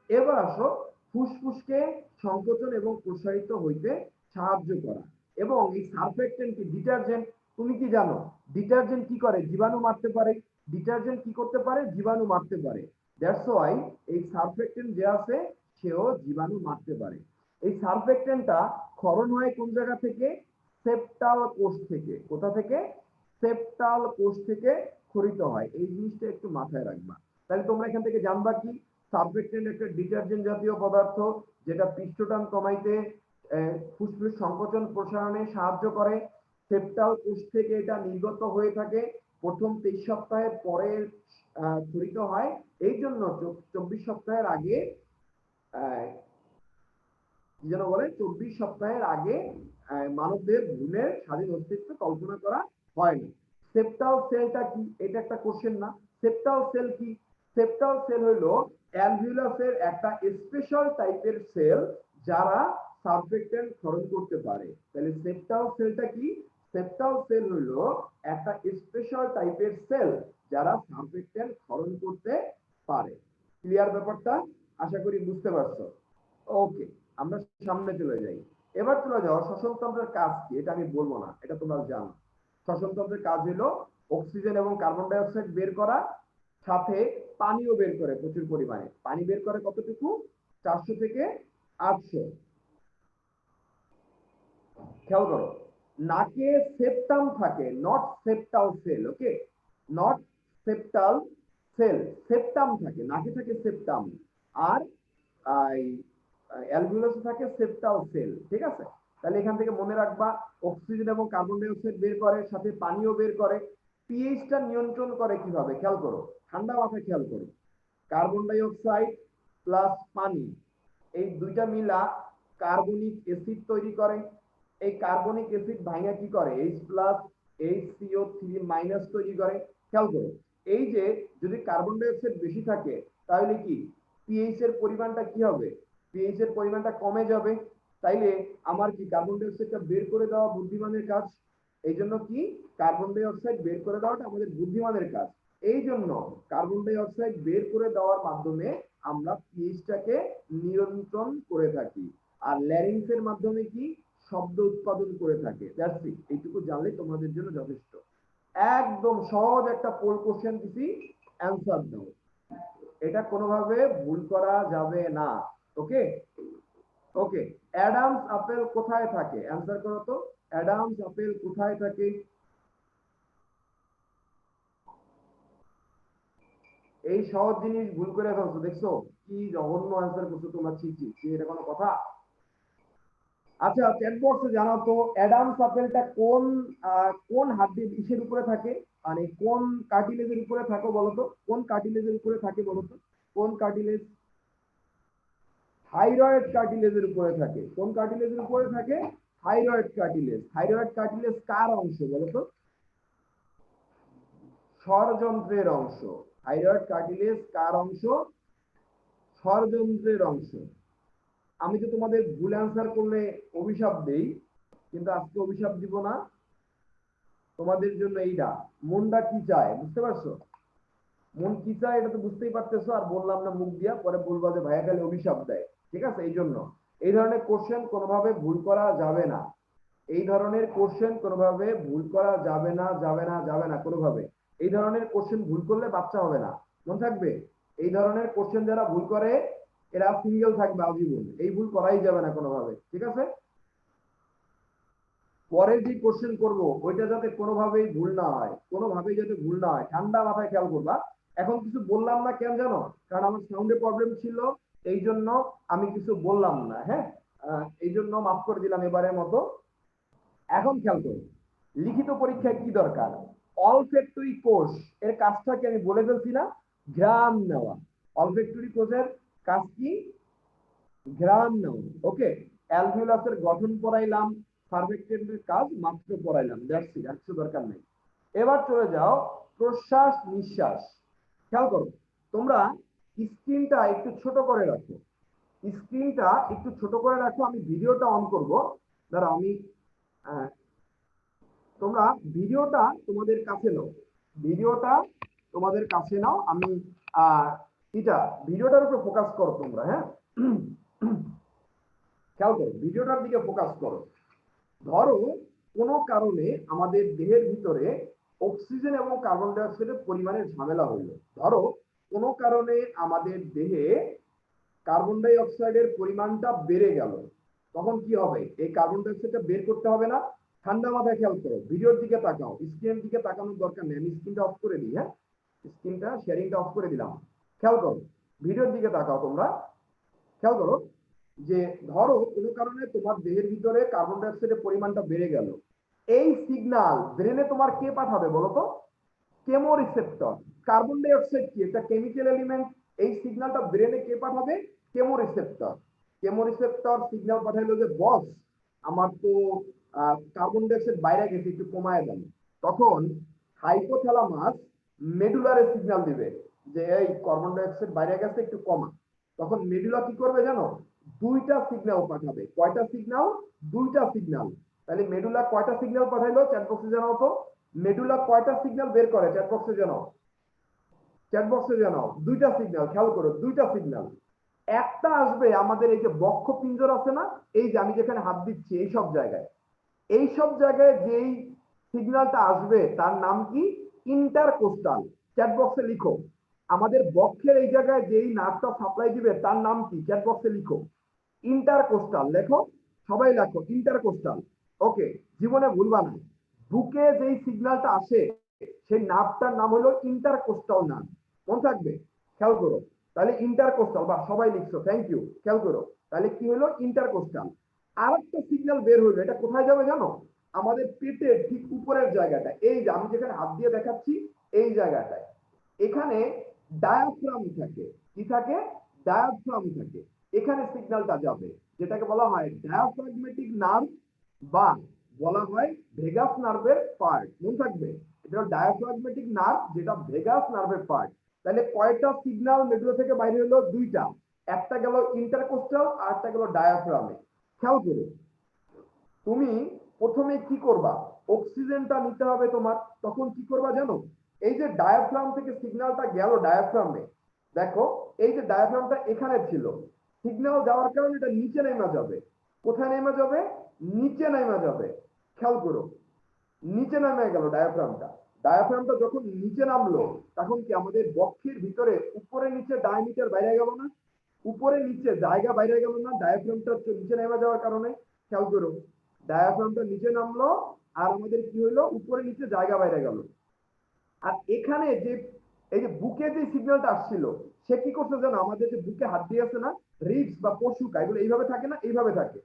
S1: এবার আসো, ফুসফুসকে সংকোচন এবং প্রসারিত হইতে সাহায্য করা। এবং এই সারফেক্টেন্ট কি ডিটারজেন্ট, তুমি কি জানো ডিটারজেন্ট কি করে, জীবাণু মারতে পারে। ডিটারজেন্ট কি করতে পারে, জীবাণু মারতে পারে। দ্যাটস ওয়াই এই সারফেক্টেন্ট যে আছে সেও জীবাণু মারতে পারে। এই সারফেক্টেন্টটা ক্ষরণ হয় কোন জায়গা থেকে, সেপ্টাল কোষ থেকে। কোথা থেকে, সেপ্টাল কোষ থেকে ক্ষরিত হয়। এই জিনিসটা একটু মাথায় রাখবা। তাহলে তোমরা এখান থেকে জানবা কি, সারফেক্টেন্ট একটা ডিটারজেন্ট জাতীয় পদার্থ যেটা পৃষ্ঠটান কমাইতে, ফুসফুস সংকোচন প্রসারণে সাহায্য করে। সেপ্টাল কোষ থেকে এটা নির্গত হয়ে থাকে, প্রথম 23 সপ্তাহের পরে ক্ষরিত হয়। এই জন্য 24 সপ্তাহের আগে কি যেন বলে, 24 সপ্তাহের আগে মানবদের ভ্রূণের স্বাধীন অস্তিত্ব কল্পনা করা হয় না। সেপ্টাল সেলটা কি, এটা একটা কোশ্চেন না। সেপ্টাল সেল কি, সেপ্টাল সেল হলো অ্যালভিউলাসের একটা স্পেশাল টাইপের সেল যারা সারফেক্টেন্ট ক্ষরণ করতে পারে। তাহলে সেপ্টাল সেলটা কি, সেপ্টাল সেল হলো একটা স্পেশাল টাইপের সেল যারা সারফেক্টেন্ট ক্ষরণ করতে পারে। ক্লিয়ার ব্যাপারটা, আশা করি বুঝতে পারছো। ওকে, আমরা সামনে চলে যাই। এবার চলে যাও শ্বসনতন্ত্রের কাজ কি, এটা আমি বলবো না, এটা তোমরা জানো। শ্বসনতন্ত্রের কাজ হলো অক্সিজেন এবং কার্বন ডাই অক্সাইড বের করা, সাথে পানিও বের করে প্রচুর পরিমাণে। পানি বের করে কতটুকু, 400 থেকে 800। খেয়াল করো, নাকে সেপ্টাম থাকে, not septal cell. Okay, not septal cell, septum থাকে, নাকে থাকে সেপ্টাম, আর অ্যালভিউলাসে থাকে সেপ্টাল সেল। ঠিক আছে, তাহলে এখান থেকে মনে রাখবা অক্সিজেন এবং কার্বন ডাই অক্সাইড বের করে, সাথে পানিও বের করে। পিএইচটা নিয়ন্ত্রণ করে কিভাবে, খেয়াল করো, ঠান্ডা মাথায় খেয়াল করো। কার্বন ডাই অক্সাইড প্লাস পানি, এই দুইটা মিলা কার্বনিক অ্যাসিড তৈরি করে। এই কার্বনিক অ্যাসিড ভাঙা কি করে, H+HCO3- তৈরি করে। খেয়াল করো, এই যে যদি কার্বন ডাই অক্সাইড বেশি থাকে তাহলে কি পিএইচ এর পরিমাণটা কি হবে, পিএইচ এর পরিমাণটা কমে যাবে। তাইলে আমার কি কার্বন ডাই অক্সাইডটা বের করে দেওয়া বুদ্ধিমানের কাজ। এই জন্য কি কার্বন ডাই অক্সাইড বের করে দেওয়াটা আমাদের বুদ্ধিমানের কাজ। এই জন্য কার্বন ডাই অক্সাইড বের করে দেওয়ার মাধ্যমে আমরা পিএইচটাকে নিয়ন্ত্রণ করে থাকি। আর ল্যারিংসের মাধ্যমে কি শব্দ উৎপাদন করে থাকে। দ্যাটস ইট, এইটুকু জানলে তোমাদের জন্য যথেষ্ট। একদম সহজ একটা পোল কোশ্চেন দিছি, অ্যানসার দাও। এটা কোনোভাবে ভুল করা যাবে না। ওকে ওকে, অ্যাডামস আপেল কোথায় থাকে, অ্যানসার করো তো, অ্যাডামস আপেল কোথায় থাকে। এই সহজ জিনিস ভুল করে ফেলছো, দেখছো কি জঘন্য অ্যান্সার করছো তোমরা। ছি, এটা কোনো কথা। আচ্ছা, চ্যাট বক্সে জানাও তো অ্যাডামস আপেলটা কোন কোন হাড্ডি ইসের উপরে থাকে, মানে কোন কার্টিলেজের উপরে থাকে বলো তো, কোন কার্টিলেজের উপরে থাকে বলো তো, কোন কার্টিলেজ, থাইরয়েড কার্টিলেজের উপরে থাকে। কোন কার্টিলেজের উপরে থাকে, থাইরয়েড কার্টিলেজ। থাইরয়েড কার্টিলেজ কার অংশ বলো তো, স্বরযন্ত্রের অংশ। থাইরয়েড কার্টিলেজ কার অংশ, স্বরযন্ত্রের অংশ। আমি তো তোমাদের ভুল অ্যান্সার করলে অভিশাপ দেই, কিন্তু আজকে অভিশাপ দিব না, তোমাদের জন্য এইটা মনটা কি চায় বুঝতে পারছো, মন কি চায় এটা তো বুঝতেই পারতেছো। আর বললাম না মুখ দিয়া, পরে বলবা যে ভাইয়া খালি অভিশাপ দেয়। ঠিক আছে, এই জন্য এই ধরনের কোশ্চেন কোনোভাবে ভুল করা যাবে না। এই ধরনের কোশ্চেন কোনোভাবে ভুল করা যাবে না, যাবে না কোনোভাবে। এই ধরনের কোশ্চেন ভুল করলে বাচ্চা হবে না, মনে থাকবে। এই ধরনের কোশ্চেন যারা ভুল করে এরা সিঙ্গেল থাকবে আজীবন, এই ভুল করাই যাবে না কোনোভাবে। ঠিক আছে, পরে যে কোশ্চেন করব ওইটা যাতে কোনোভাবেই ভুল না হয়, কোনোভাবেই যাতে ভুল না হয়, ঠান্ডা মাথায় খেয়াল করবা। এখন কিছু বললাম না কেন জানো, কারণ আমার সাউন্ডে প্রবলেম ছিল, এই জন্য আমি কিছু বললাম না। হ্যাঁ, এই জন্য মাফ করে দিলাম এবারের মতো। এখন খেয়াল করো, লিখিত পরীক্ষায় কি দরকার, অলফ্যাক্টরি কোষ এর কাজটা কি আমি বলে ফেলছি না? ঘ্রাণ নেওয়া। অলফ্যাক্টরি কোষের কাজ কি? ঘ্রাণ নেওয়া। ওকে, অ্যালভিউলাসের গঠন পড়াইলাম, সার্ভেক্টেন্টের কাজ মাত্র পড়াইলাম, দ্যাটস ইট, আর কিছু দরকার নেই। এবার চলে যাও প্রশ্বাস নিঃশ্বাস। খেয়াল করো, তোমরা স্ক্রিনটা একটু ছোট করে রাখো, স্ক্রিনটা একটু ছোট করে রাখো। আমি ভিডিওটা অন করব, দাঁড়াও আমি তোমরা ভিডিওটা তোমাদের কাছে নাও, ভিডিওটা তোমাদের কাছে নাও। আমি এটা ভিডিওটার উপর ফোকাস করো তোমরা, হ্যাঁ? খেয়াল করো, ভিডিওটার দিকে ফোকাস করো। ধরো কোনো কারণে আমাদের দেহের ভিতরে অক্সিজেন এবং কার্বন ডাই অক্সাইডের পরিমাণের ঝামেলা হইলো। ধরো কোনো কারণে আমাদের দেহে কার্বন ডাই অক্সাইডের পরিমাণটা বেড়ে গেল, তখন কি হবে? এই কার্বন ডাই অক্সাইডটা বের করতে হবে না? ঠান্ডা মাথায় খেয়াল করো, ভিডিওর দিকে তাকাও, স্ক্রিনের দিকে তাকানোর দরকার নেই, আমি স্ক্রিনটা অফ করে দিই, হ্যাঁ? স্ক্রিনটা শেয়ারিংটা অফ করে দিলাম। খেয়াল করো, ভিডিওর দিকে তাকাও তোমরা, খেয়াল করো যে ধরো কোনো কারণে তোমার দেহের ভিতরে কার্বন ডাই অক্সাইডের পরিমাণটা বেড়ে গেল, এই সিগন্যাল ব্রেনে তোমার কে পাঠাবে বলো তো? কেমোরিসেপ্টর। কার্বন ডাই অক্সাইড কি? একটা কেমিক্যাল এলিমেন্ট। এই সিগন্যালটা ব্রেনে কে পাঠাবে? কেমোরিসেপ্টর। কেমোরিসেপ্টর সিগন্যাল পাঠাইলো যে বস আমার তো কার্বন ডাই অক্সাইড বাইরে গেছে, একটু কমায় দেন। তখন হাইপোথ্যালামাস মেডুলারে সিগন্যাল দিবে যে এই কার্বন ডাই অক্সাইড বাইরে গেছে, একটু কমা। তখন মেডুলা কি করবে জানো? দুইটা সিগন্যাল পাঠাবে। কয়টা সিগন্যাল? দুইটা সিগন্যাল। তাহলে মেডুলা কয়টা সিগন্যাল পাঠাইলো চ্যাট বক্সে জানাও তো। মেডুলা কয়টা সিগন্যাল বের করে চ্যাট বক্সে জানাও, চ্যাট বক্সে জানাও। দুইটা সিগন্যাল, খেয়াল করো, দুইটা সিগন্যাল। একটা আসবে আমাদের এই যে বক্ষ পিঞ্জর আছে না, এই যে আমি যেখানে হাত দিচ্ছি এই সব জায়গায়, এই সব জায়গায় যেই সিগন্যালটা আসবে তার নাম কি? ইন্টারকোস্টাল। চ্যাট বক্সে লিখো, আমাদের বক্ষের এই জায়গায় যেই নার্ভটা সাপ্লাই দিবে তার নাম কি? চ্যাট বক্সে লিখো ইন্টারকোস্টাল। লেখো, সবাই লেখো ইন্টারকোস্টাল। ওকে, জীবনে ভুলবা না। বুকে যেই সিগন্যালটা আসে সেই নার্ভটার নাম হলো ইন্টারকোস্টাল নার্ভ, মনে থাকবে, খেয়াল করো। তাহলে ইন্টারকোস্টাল, বা সবাই লিখছো, থ্যাংক ইউ, খেয়াল করো। তাহলে কি হলো? ইন্টারকোস্টাল। আর একটা সিগন্যাল বের হইলো, এটা কোথায় যাবে জানো? আমাদের পেটের ঠিক উপরের জায়গাটা, এই যে আমি যেখানে হাত দিয়ে দেখাচ্ছি এই জায়গাটায়, এখানে ডায়াফ্রাম থাকে। কি থাকে? ডায়াফ্রাম থাকে। এখানে সিগন্যালটা যাবে, যেটাকে বলা হয় ডায়াফ্রাগমেটিক নার্ভ, বা বলা হয় ভেগাস নার্ভের পার্ট, মনে থাকবে। এটা ডায়াফ্রাগমেটিক নার্ভ, যেটা ভেগাস নার্ভের পার্ট। তাহলে কয়টা সিগন্যাল মেডুলা থেকে বাইরে হলো? দুইটা। একটা গেল ইন্টারকোস্টাল, আর একটা গেল ডায়াফ্রামে। খেয়াল করো, তুমি প্রথমে কি করবা? অক্সিজেনটা নিতে হবে তোমার। তখন কি করবা জানো? এই যে ডায়াফ্রাম থেকে সিগন্যালটা গেল ডায়াফ্রামে, দেখো এই যে ডায়াফ্রামটা এখানে ছিল, সিগন্যাল যাওয়ার কারণে এটা নিচে নেমে যাবে। কোথায় নেমে যাবে? নিচে নেমে যাবে। খেয়াল করো, নিচে নেমে গেল ডায়াফ্রামটা। ডায়াফ্রামটা যখন নিচে নামলো, তখন কি আমাদের বক্ষের ভিতরে উপরে নিচে ডায়ামিটার বাইরে গেল না? উপরে নিচে জায়গা বাইরে গেল না ডায়াফ্রামটা নিচে নেমে যাওয়ার কারণে? খেয়াল করো, ডায়াফ্রামটা নিচে নামলো, আর আমাদের কি হলো? উপরে নিচে জায়গা বাইরে গেল। আর এখানে যে এই যে বুকে যে সিগন্যালটা আসছিল, সে কি করছে জানো? আমাদের যে বুকে হাত দিয়ে আছে না, রিবস বা পশুকা, এগুলো এইভাবে থাকে না, এইভাবে থাকে।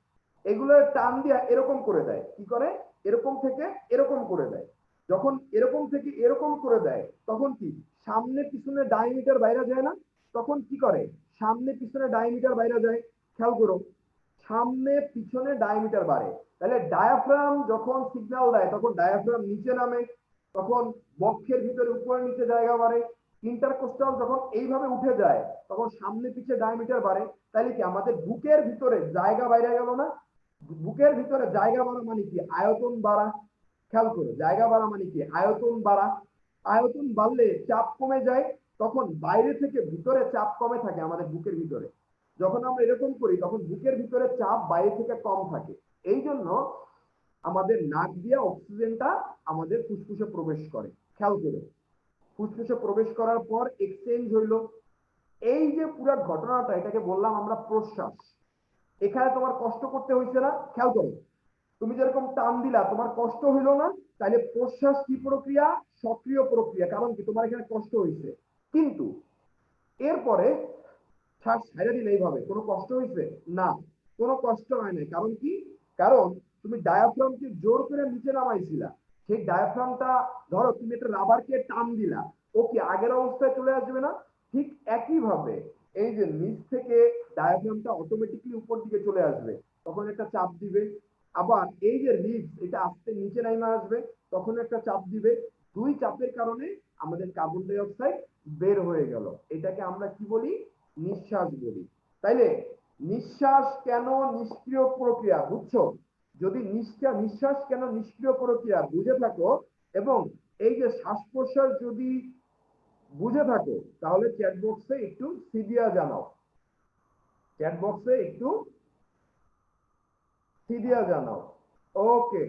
S1: এগুলো টান দিয়া এরকম করে দেয়। কি করে? এরকম থেকে এরকম করে দেয়। যখন এরকম থেকে এরকম করে দেয়, তখন কি সামনে পিছনে ডায়ামিটার বাইরে যায় না? তখন কি করে? সামনে পিছনে ডায়ামিটার বাইরে যায়। খেয়াল করো, সামনে পিছনে ডায়ামিটার বাড়ে। তাহলে ডায়াফ্রাম যখন সিগন্যাল দেয়, তখন ডায়াফ্রাম নিচে নামে, তখন বক্ষের ভিতরে উপরে নিচে জায়গা বাড়ে। ইন্টারকোস্টাল যখন এইভাবে উঠে যায়, তখন সামনে পিছে ডায়ামিটার বাড়ে। তাহলে কি আমাদের বুকের ভিতরে জায়গা বাইরে গেল না? বুকের ভিতরে জায়গা বাড়া মানে কি? আয়তন বাড়া। খেয়াল করো, জায়গা বাড়া মানে কি? আয়তন বাড়া। আয়তন বাড়লে চাপ কমে যায়, তখন বাইরে থেকে ভিতরে চাপ কমে থাকে আমাদের বুকের ভিতরে। যখন আমরা এরকম করি, তখন বুকের ভিতরে চাপ বাইরে থেকে কম থাকে। এই জন্য আমাদের নাক দিয়ে অক্সিজেনটা আমাদের ফুসফুসে প্রবেশ করে। খেয়াল করো, ফুসফুসে প্রবেশ করার পর এক্সচেঞ্জ হইলো। এই যে পুরো ঘটনাটা, এটাকে বললাম আমরা প্রশ্বাস। এখানে তোমার কষ্ট করতে হয়েছে না? খেয়াল করো, তুমি যেরকম টান দিলা তোমার কষ্ট হইলো না? তাহলে প্রশ্বাস কি প্রক্রিয়া? সক্রিয় প্রক্রিয়া। কারণ কি? তোমার এখানে কষ্ট হয়েছে। কিন্তু এরপরে শ্বাস ছেড়ে দিলে এইভাবে কোনো কষ্ট হয়েছে না? কোনো কষ্ট হয় না। কারণ কি? কারণ তুমি ডায়াফ্রামকে জোর করে নিচে নামাইছিলা। সেই ডায়াফ্রামটা ধরো তুমি একটা রাবারকে টান দিলা, ওকে আগের অবস্থায় চলে আসবে না? ঠিক একই ভাবে এই যে নিচ থেকে ডায়াফ্রামটা অটোমেটিকলি উপর দিকে চলে আসবে, তখন একটা চাপ দিবে। আবার এই যে রিবস এটা আস্তে নিচে নামে আসবে, তখন একটা চাপ দিবে। দুই চাপের কারণে আমাদের কার্বন ডাই অক্সাইড বের হয়ে গেল। এটাকে আমরা কি বলি? নিঃশ্বাস বলি। তাইলে নিঃশ্বাস কেন নিষ্ক্রিয় প্রক্রিয়া, বুঝছো? যদি নিঃশ্বাস কেন নিষ্ক্রিয় প্রক্রিয়া বুঝে থাকো এবং এই যে শ্বাস প্রশ্বাস যদি বুঝে থাকো, তাহলে চ্যাট বক্সে একটু সিডিয়া জানাও, চ্যাট বক্সে একটু সিডিয়া জানাও। ওকে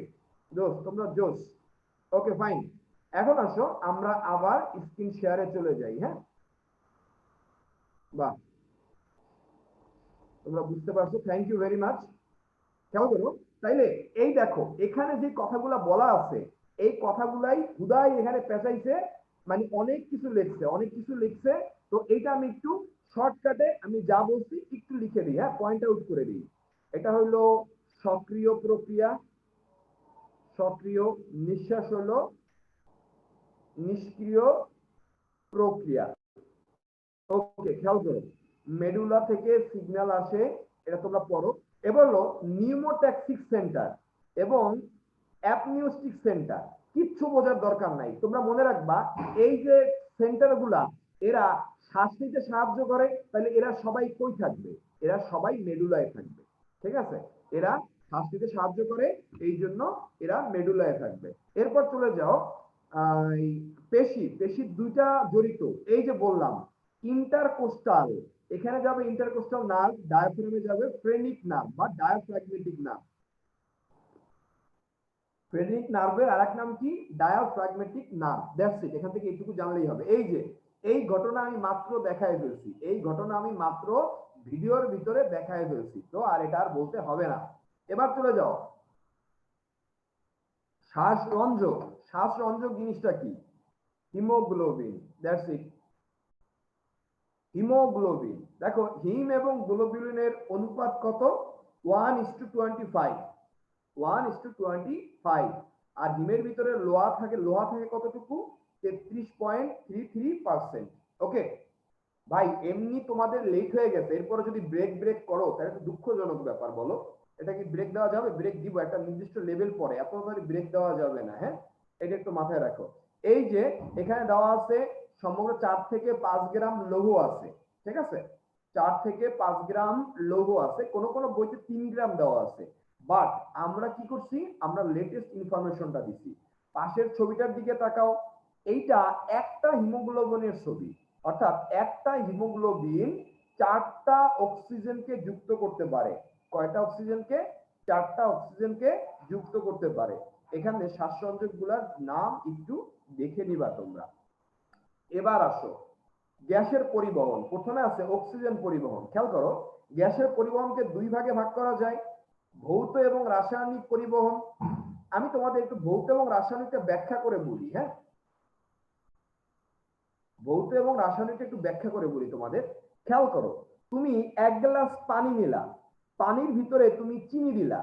S1: জোস, তোমরা জোস। Okay fine. এখন আসো আমরা আবার স্ক্রিন শেয়ারে চলে যাই। হ্যাঁ, বাহ, তোমরা বুঝতে পারছো, থ্যাংক ইউ ভেরি মাচ। খেয়াল করো, তাইলে এই দেখো এখানে যে কথাগুলা বলা আছে, এই কথাগুলাই হুদাই এখানে পেঁচাইছে, মানে অনেক কিছু লিখছে, অনেক কিছু লিখছে। তো এইটা আমি একটু শর্টকাটে আমি যা বলছি একটু লিখে দিই, হ্যাঁ, পয়েন্ট আউট করে দিই। এটা হলো সক্রিয় প্রক্রিয়া, সক্রিয়। নিঃশ্বাস হলো নিষ্ক্রিয় প্রক্রিয়া। ওকে, খেয়াল করো, মেডুলা থেকে সিগন্যাল আসে, এটা তোমরা পড়ো। এবার হলো নিউমোট্যাক্সিক সেন্টার এবং অ্যাপনিউস্টিক সেন্টার। কিচ্ছু বোঝার দরকার নাই, তোমরা মনে রাখবা এই যে সেন্টার গুলা এরা শ্বাস নিতে সাহায্য করে, তাহলে এরা সবাই কই থাকবে? এরা সবাই মেডুলায় থাকবে। ঠিক আছে, এরা শ্বাস নিতে সাহায্য করে, এই জন্য এরা মেডুলায় থাকবে। এরপর চলে যাও পেশি, পেশির দুইটা জড়িত, এই যে বললাম ইন্টারকোস্টাল, এখানে যাবে ইন্টারকোস্টাল নার্ভ, ডায়াফ্রামে যাবে ফ্রেনিক নার্ভ বা ডায়াফ্র্যাগমেটিক নার্ভ। ফ্রেনিক নার্ভের আরেক নাম কি? ডায়াফ্র্যাগমেটিক নার্ভ। দ্যাটস ইট, এখান থেকে এইটুকু জানলেই হবে। এই যে এই ঘটনা আমি মাত্র দেখায় ফেলছি, এই ঘটনা আমি মাত্র ভিডিওর ভিতরে দেখায় ফেলছি, তো আর এটা আর বলতে হবে না। এবার চলে যাও শ্বাসরঞ্জক। শ্বাসরঞ্জক জিনিসটা কি? হিমোগ্লোবিন। That's it, haemoglobin. দেখো হিম এবং গ্লোবিনের অনুপাত কত? 1:25, 1:25। আর হিমের ভিতরে লোহা থাকে, লোহা থাকে কতটুকু? 33.33%। ওকে ভাই, এমনি তোমাদের লেট হয়ে গেছে, এরপরে যদি ব্রেক করো তাহলে তো দুঃখজনক ব্যাপার, বলো। এটা কি ব্রেক দেওয়া যাবে? ব্রেক দিব একটা নির্দিষ্ট লেভেল পরে, এত তাড়াতাড়ি ব্রেক দেওয়া যাবে না। হ্যাঁ, এটা একটু মাথায় রাখো। এই যে এখানে দেওয়া আছে সমগ্র 4 থেকে 5 গ্রাম লৌহ আছে, ঠিক আছে? 4 থেকে 5 গ্রাম লৌহ আছে, কোন কোন বইতে 3 গ্রাম দেওয়া আছে। বাট আমরা কি করছি? আমরা লেটেস্ট ইনফরমেশনটা দিছি। পাশের ছবিটার দিকে তাকাও, এইটা একটা হিমোগ্লোবিনের ছবি, অর্থাৎ একটা হিমোগ্লোবিন 4টা অক্সিজেনকে যুক্ত করতে পারে। কয়টা অক্সিজেনকে? 4টা অক্সিজেনকে যুক্ত করতে পারে। এখানে শ্বাসসংযোগ গুলার নাম একটু দেখে নিবা তোমরা। এবার আসো গ্যাসের পরিবহন। প্রথমে আছে অক্সিজেন পরিবহন। খেয়াল করো, গ্যাসের পরিবহনকে দুই ভাগে ভাগ করা যায়, ভৌত এবং রাসায়নিক পরিবহন। আমি তোমাদের একটু ভৌত এবং রাসায়নিকটা ব্যাখ্যা করে বলি। হ্যাঁ, ভৌত এবং রাসায়নিক একটু ব্যাখ্যা করে বলি তোমাদের। খেয়াল করো, তুমি 1 গ্লাস পানি নিলা, পানির ভিতরে তুমি চিনি দিলা,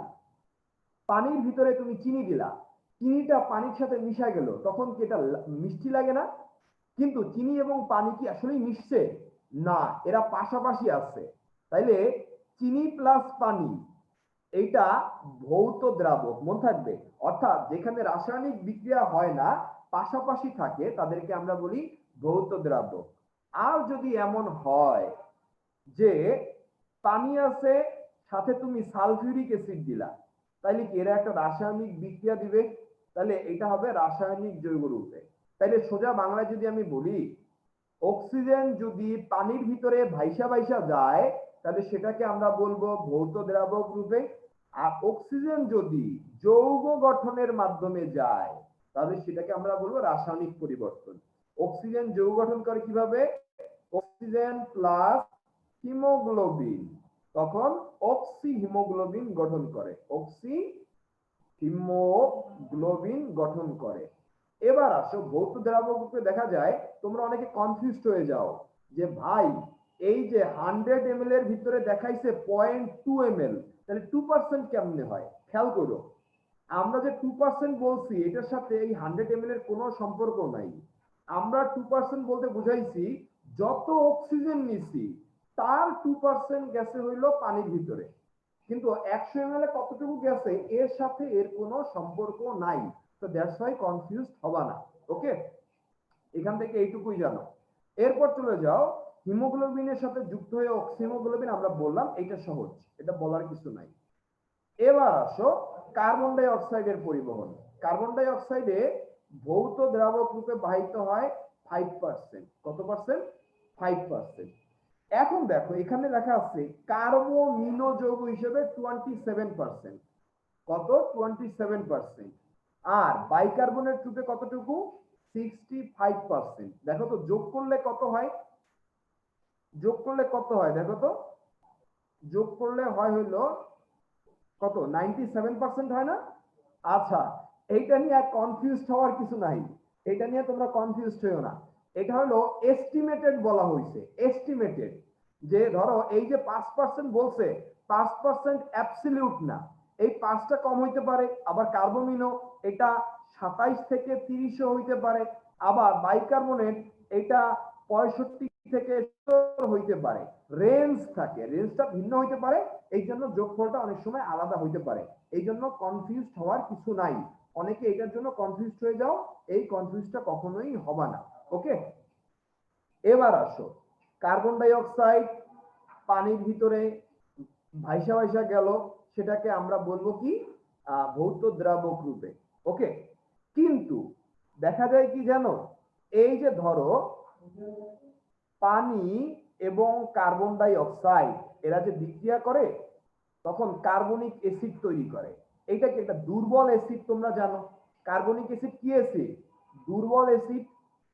S1: পানির ভিতরে তুমি চিনি দিলা, চিনিটা পানির সাথে মিশা গেল, তখন কি এটা মিষ্টি লাগে না? কিন্তু চিনি এবং পানি কি আসলেই মিশছে? না, এরা পাশাপাশি আছে। তাইলে চিনি প্লাস পানি এইটা ভৌত দ্রাবক, মন থাকবে। অর্থাৎ যেখানে রাসায়নিক বিক্রিয়া হয় না, পাশাপাশি থাকে, তাদেরকে আমরা বলি ভৌত দ্রাবক। আর যদি এমন হয় যে পানি আছে, সাথে তুমি সালফিউরিক অ্যাসিড দিলা, তাইলে কি এরা একটা রাসায়নিক বিক্রিয়া দিবে? তাহলে এটা হবে রাসায়নিক জৈব রূপে। তাইলে সোজা বাংলায় যদি আমি বলি, অক্সিজেন যদি পানির ভিতরে ভাইসা ভাইসা যায়, তাহলে সেটাকে আমরা বলবো ভৌত দ্রাবক রূপে। আর অক্সিজেন যদি যৌগ গঠনের মাধ্যমে যায়, তাহলে সেটাকে আমরা বলবো রাসায়নিক পরিবর্তন। অক্সিজেন যৌগ গঠন করে কিভাবে? অক্সিজেন প্লাস হিমোগ্লোবিন, তখন অক্সি হিমোগ্লোবিন গঠন করে, অক্সি হিমোগ্লোবিন গঠন করে। এবার আসো ভৌত দ্রাবক রূপে দেখা যায়, তোমরা অনেকে কনফিউজড হয়ে যাও যে ভাই এই যে 100 ml এর ভিতরে দেখাইছে 0.2 ml, তাহলে 2% কেমনে হয়? খেয়াল করো, আমরা যে 2% বলছি এটার সাথে এই 100 ml এর কোনো সম্পর্ক নাই। আমরা 2% বলতে বুঝাইছি যত অক্সিজেন নিছি তার 2% গেছে হইলো পানির ভিতরে, কিন্তু 100 ml এ কতটুকু গেছে এর সাথে এর কোনো সম্পর্ক নাই। তো দ্যাটস ওয়াই কনফিউজড হবা না। ওকে, এখান থেকে এইটুকুই জানো। এরপর চলে যাও হিমোগ্লোবিনের সাথে যুক্ত হয়ে অক্সিহিমোগ্লোবিন, আমরা বললাম এটা সহজ, এটা বলার কিছু নাই। এবার আসো কার্বন ডাই অক্সাইডের পরিবহন। কার্বন ডাই অক্সাইডে ভৌত দ্রাবক রূপে বাহিত হয় 5%। কত পার্সেন্ট? 5%। এখন দেখো এখানে লেখা আছে কার্বোমিনো যৌগ হিসেবে 27%। কত? 27%। আর বাইকার্বনেট রূপে কতটুকু? 65%। দেখো তো যোগ করলে কত হয়? যোগ করলে কত হয় দেখো তো? যোগ করলে হয় হইলো কত? 97% হয় না? আচ্ছা, এইটা নিয়ে কনফিউজড হওয়ার কিছু নাই, এটা নিয়ে তোমরা কনফিউজড হইও না। এটা হলো এস্টিমেটেড বলা হয়েছে, এস্টিমেটেড। যে ধরো এই যে 5% বলছে, 5% অ্যাবসলিউট না, এই 5টা কম হইতে পারে। আবার কার্বোমিনো এটা 27 থেকে 30 হইতে পারে। আবার বাইকার্বনেট এটা 65 থেকে 70 হইতে পারে। রেঞ্জ থাকে, রেঞ্জটা ভিন্ন হইতে পারে, এই জন্য যোগফলটা অনেক সময় আলাদা হইতে পারে। এই জন্য কনফিউজড হওয়ার কিছু নাই। অনেকে এটার জন্য কনফিউজড হয়ে যাও, এই কনফিউজটা কখনোই হবে না। ওকে, এবার আসো কার্বন ডাই অক্সাইড পানির ভিতরে ভাইসা ভাইসা গেল, সেটাকে আমরা বলবো কি? ভৌত দ্রাবক রূপে। ওকে, কিন্তু দেখা যায় কি জানো, এই যে ধরো পানি এবং কার্বন ডাই অক্সাইড এরা যে বিক্রিয়া করে তখন কার্বনিক অ্যাসিড তৈরি করে। এইটা কি একটা দুর্বল অ্যাসিড? তোমরা জানো কার্বনিক অ্যাসিড কি অ্যাসিড? দুর্বল অ্যাসিড।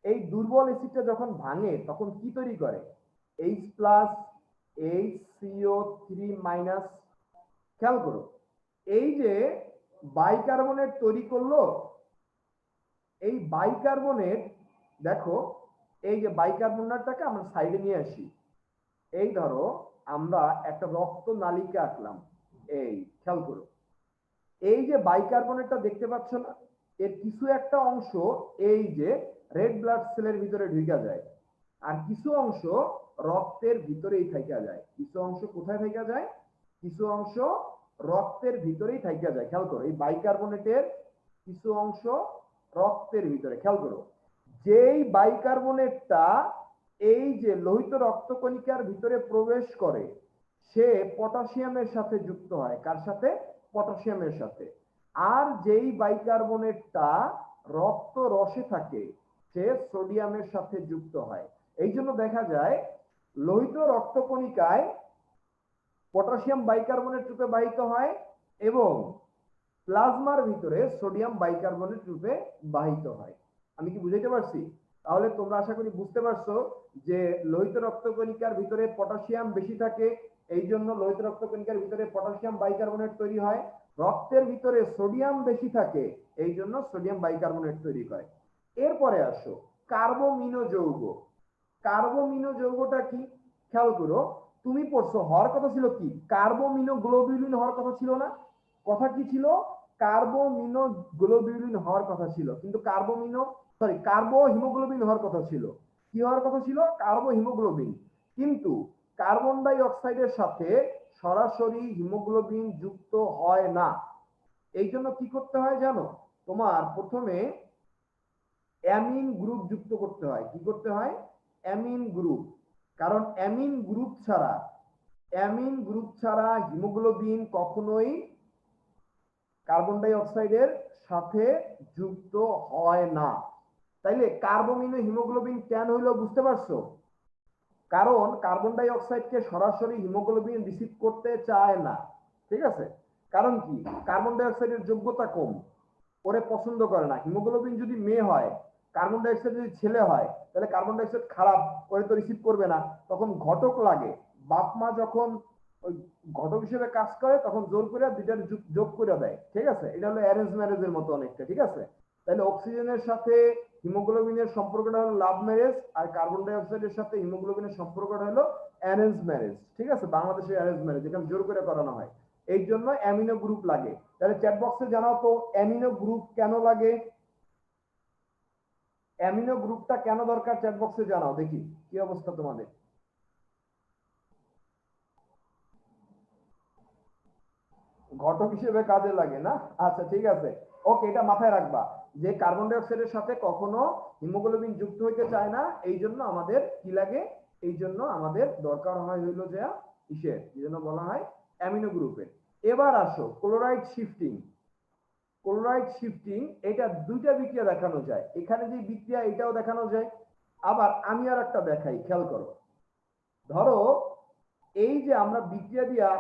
S1: এই দুর্বল অ্যাসিডটা যখন ভাঙে তখন কি তৈরি করে? H প্লাস HCO3 খেয়াল করো, এই যে বাইকার্বনেট তৈরি করলো, এই বাইকার্বনেট দেখো, এই যে বাইকার্বনেটটাকে আমরা সাইডে নিয়ে আসি। এই ধরো আমরা একটা রক্ত নালিকা আঁকলাম, এই খেয়াল করো, এই যে বাইকার্বনেটটা দেখতে পাচ্ছ না, এর কিছু একটা অংশ এই যে রেড ব্লাড সেলের ভিতরে ঢুকে যায়, আর কিছু অংশ রক্তের ভিতরেই থাইকা যায়। কিছু অংশ কোথায় থাইকা যায়? কিছু অংশ রক্তের ভিতরেই থাইকা যায়। খেয়াল করো, এই বাইকার্বনেটের কিছু অংশ রক্তের ভিতরে। খেয়াল করো, যেই বাইকার্বনেটটা এই যে লোহিত রক্তকণিকার ভিতরে প্রবেশ করে সে পটাশিয়ামের সাথে যুক্ত হয়। কার সাথে? পটাশিয়ামের সাথে। আর যেই বাইকার্বনেটটা রক্ত রসে থাকে সে সোডিয়ামের সাথে যুক্ত হয়। এই জন্য দেখা যায় লোহিত রক্তকণিকায় পটাশিয়াম বাইকার্বনেট রূপে বাহিত হয় এবং প্লাজমার ভিতরে সোডিয়াম বাইকার্বনেট রূপে বাহিত হয়। আমি কি বুঝাইতে পারছি? তাহলে তোমরা আশা করি বুঝতে পারছো যে লোহিত রক্তকণিকার ভিতরে পটাশিয়াম বেশি থাকে, এই জন্য লোহিত রক্তকণিকার ভিতরে পটাশিয়াম বাইকার্বনেট তৈরি হয়। রক্তের ভিতরে সোডিয়াম বেশি থাকে, এই জন্য সোডিয়াম বাইকার্বনেট তৈরি হয়। এরপরে আসো কার্বোমিনো যৌগ। কার্বোমিনো যৌগটা কি? খেয়াল করো, তুমি পড়ছো হওয়ার কথা ছিল কি? কার্বোমিনো গ্লোবিউলিন হওয়ার কথা ছিল না? কথা কি ছিল? কার্বোমিনো গ্লোবিউলিন হওয়ার কথা ছিল, কিন্তু কার্বো হিমোগ্লোবিন হওয়ার কথা ছিল। কি হওয়ার কথা ছিল? কার্বো হিমোগ্লোবিন। কিন্তু কার্বন ডাই অক্সাইডের সাথে সরাসরি হিমোগ্লোবিন যুক্ত হয় না। এই জন্য কি করতে হয় জানো? তোমার প্রথমে অ্যামিন গ্রুপ যুক্ত করতে হয়। কি করতে হয়? Amine group. কারণ অ্যামিন গ্রুপ ছাড়া হিমোগ্লোবিন কখনোই কার্বন ডাই অক্সাইডের সাথে যুক্ত হয় না। তাইলে কার্বোমিনো হিমোগ্লোবিন কেন হইলো বুঝতে পারছো? কারণ কার্বন ডাই অক্সাইডকে সরাসরি হিমোগ্লোবিন রিসিভ করতে চায় না। ঠিক আছে? কারণ কি? কার্বন ডাই অক্সাইডের যোগ্যতা কম, ওরে পছন্দ করে না। হিমোগ্লোবিন যদি মেয়ে হয়, কার্বন ডাই অক্সাইড যদি ছেলে হয়, তাহলে কার্বন ডাই অক্সাইড খারাপ, ওরে তো রিসিভ করবে না। তখন ঘটক লাগে। বাপ মা যখন ওই ঘটক হিসেবে কাজ করে তখন জোর করে দুইটার যোগ করে দেয়। ঠিক আছে? এটা হলো অ্যারেঞ্জ ম্যারেজের মতো অনেকটা। ঠিক আছে? তাহলে অক্সিজেনের সাথে হিমোগ্লোবিনের সম্পর্কটা হলো লাভ ম্যারেজ, আর কার্বন ডাই অক্সাইডের সাথে হিমোগ্লোবিনের সম্পর্কটা হলো অ্যারেঞ্জ ম্যারেজ। ঠিক আছে? বাংলাদেশের অ্যারেঞ্জ ম্যারেজ, এখানে জোর করে করানো হয়। এই জন্য অ্যামিনো গ্রুপ লাগে। তাহলে চ্যাট বক্সে জানাও তো অ্যামিনো গ্রুপ কেন লাগে, অ্যামিনো গ্রুপটা কেন দরকার, চ্যাট বক্সে জানাও দেখি কি অবস্থা তোমাদের। ঘটক হিসেবে কাজে লাগে না, আচ্ছা ঠিক আছে, ওকে, এটা মাথায় রাখবা যে কার্বন ডাই অক্সাইডের সাথে কখনো হিমোগ্লোবিন যুক্ত হইতে চায় না, এই জন্য আমাদের কি লাগে, এই জন্য আমাদের দরকার হয় হইলো যে কিসের, এই জন্য বলা হয় অ্যামিনো গ্রুপের। এবার আসো ক্লোরাইড শিফটিং। ক্লোরাইড শিফটিং এটা দুইটা বিক্রিয়া দেখানো যায়, এখানে যে বিক্রিয়া এটাও দেখানো যায়, আবার আমি আর একটা দেখাই, খেয়াল করো। ধরো এই যে আমরা বিক্রিয়া দিয়া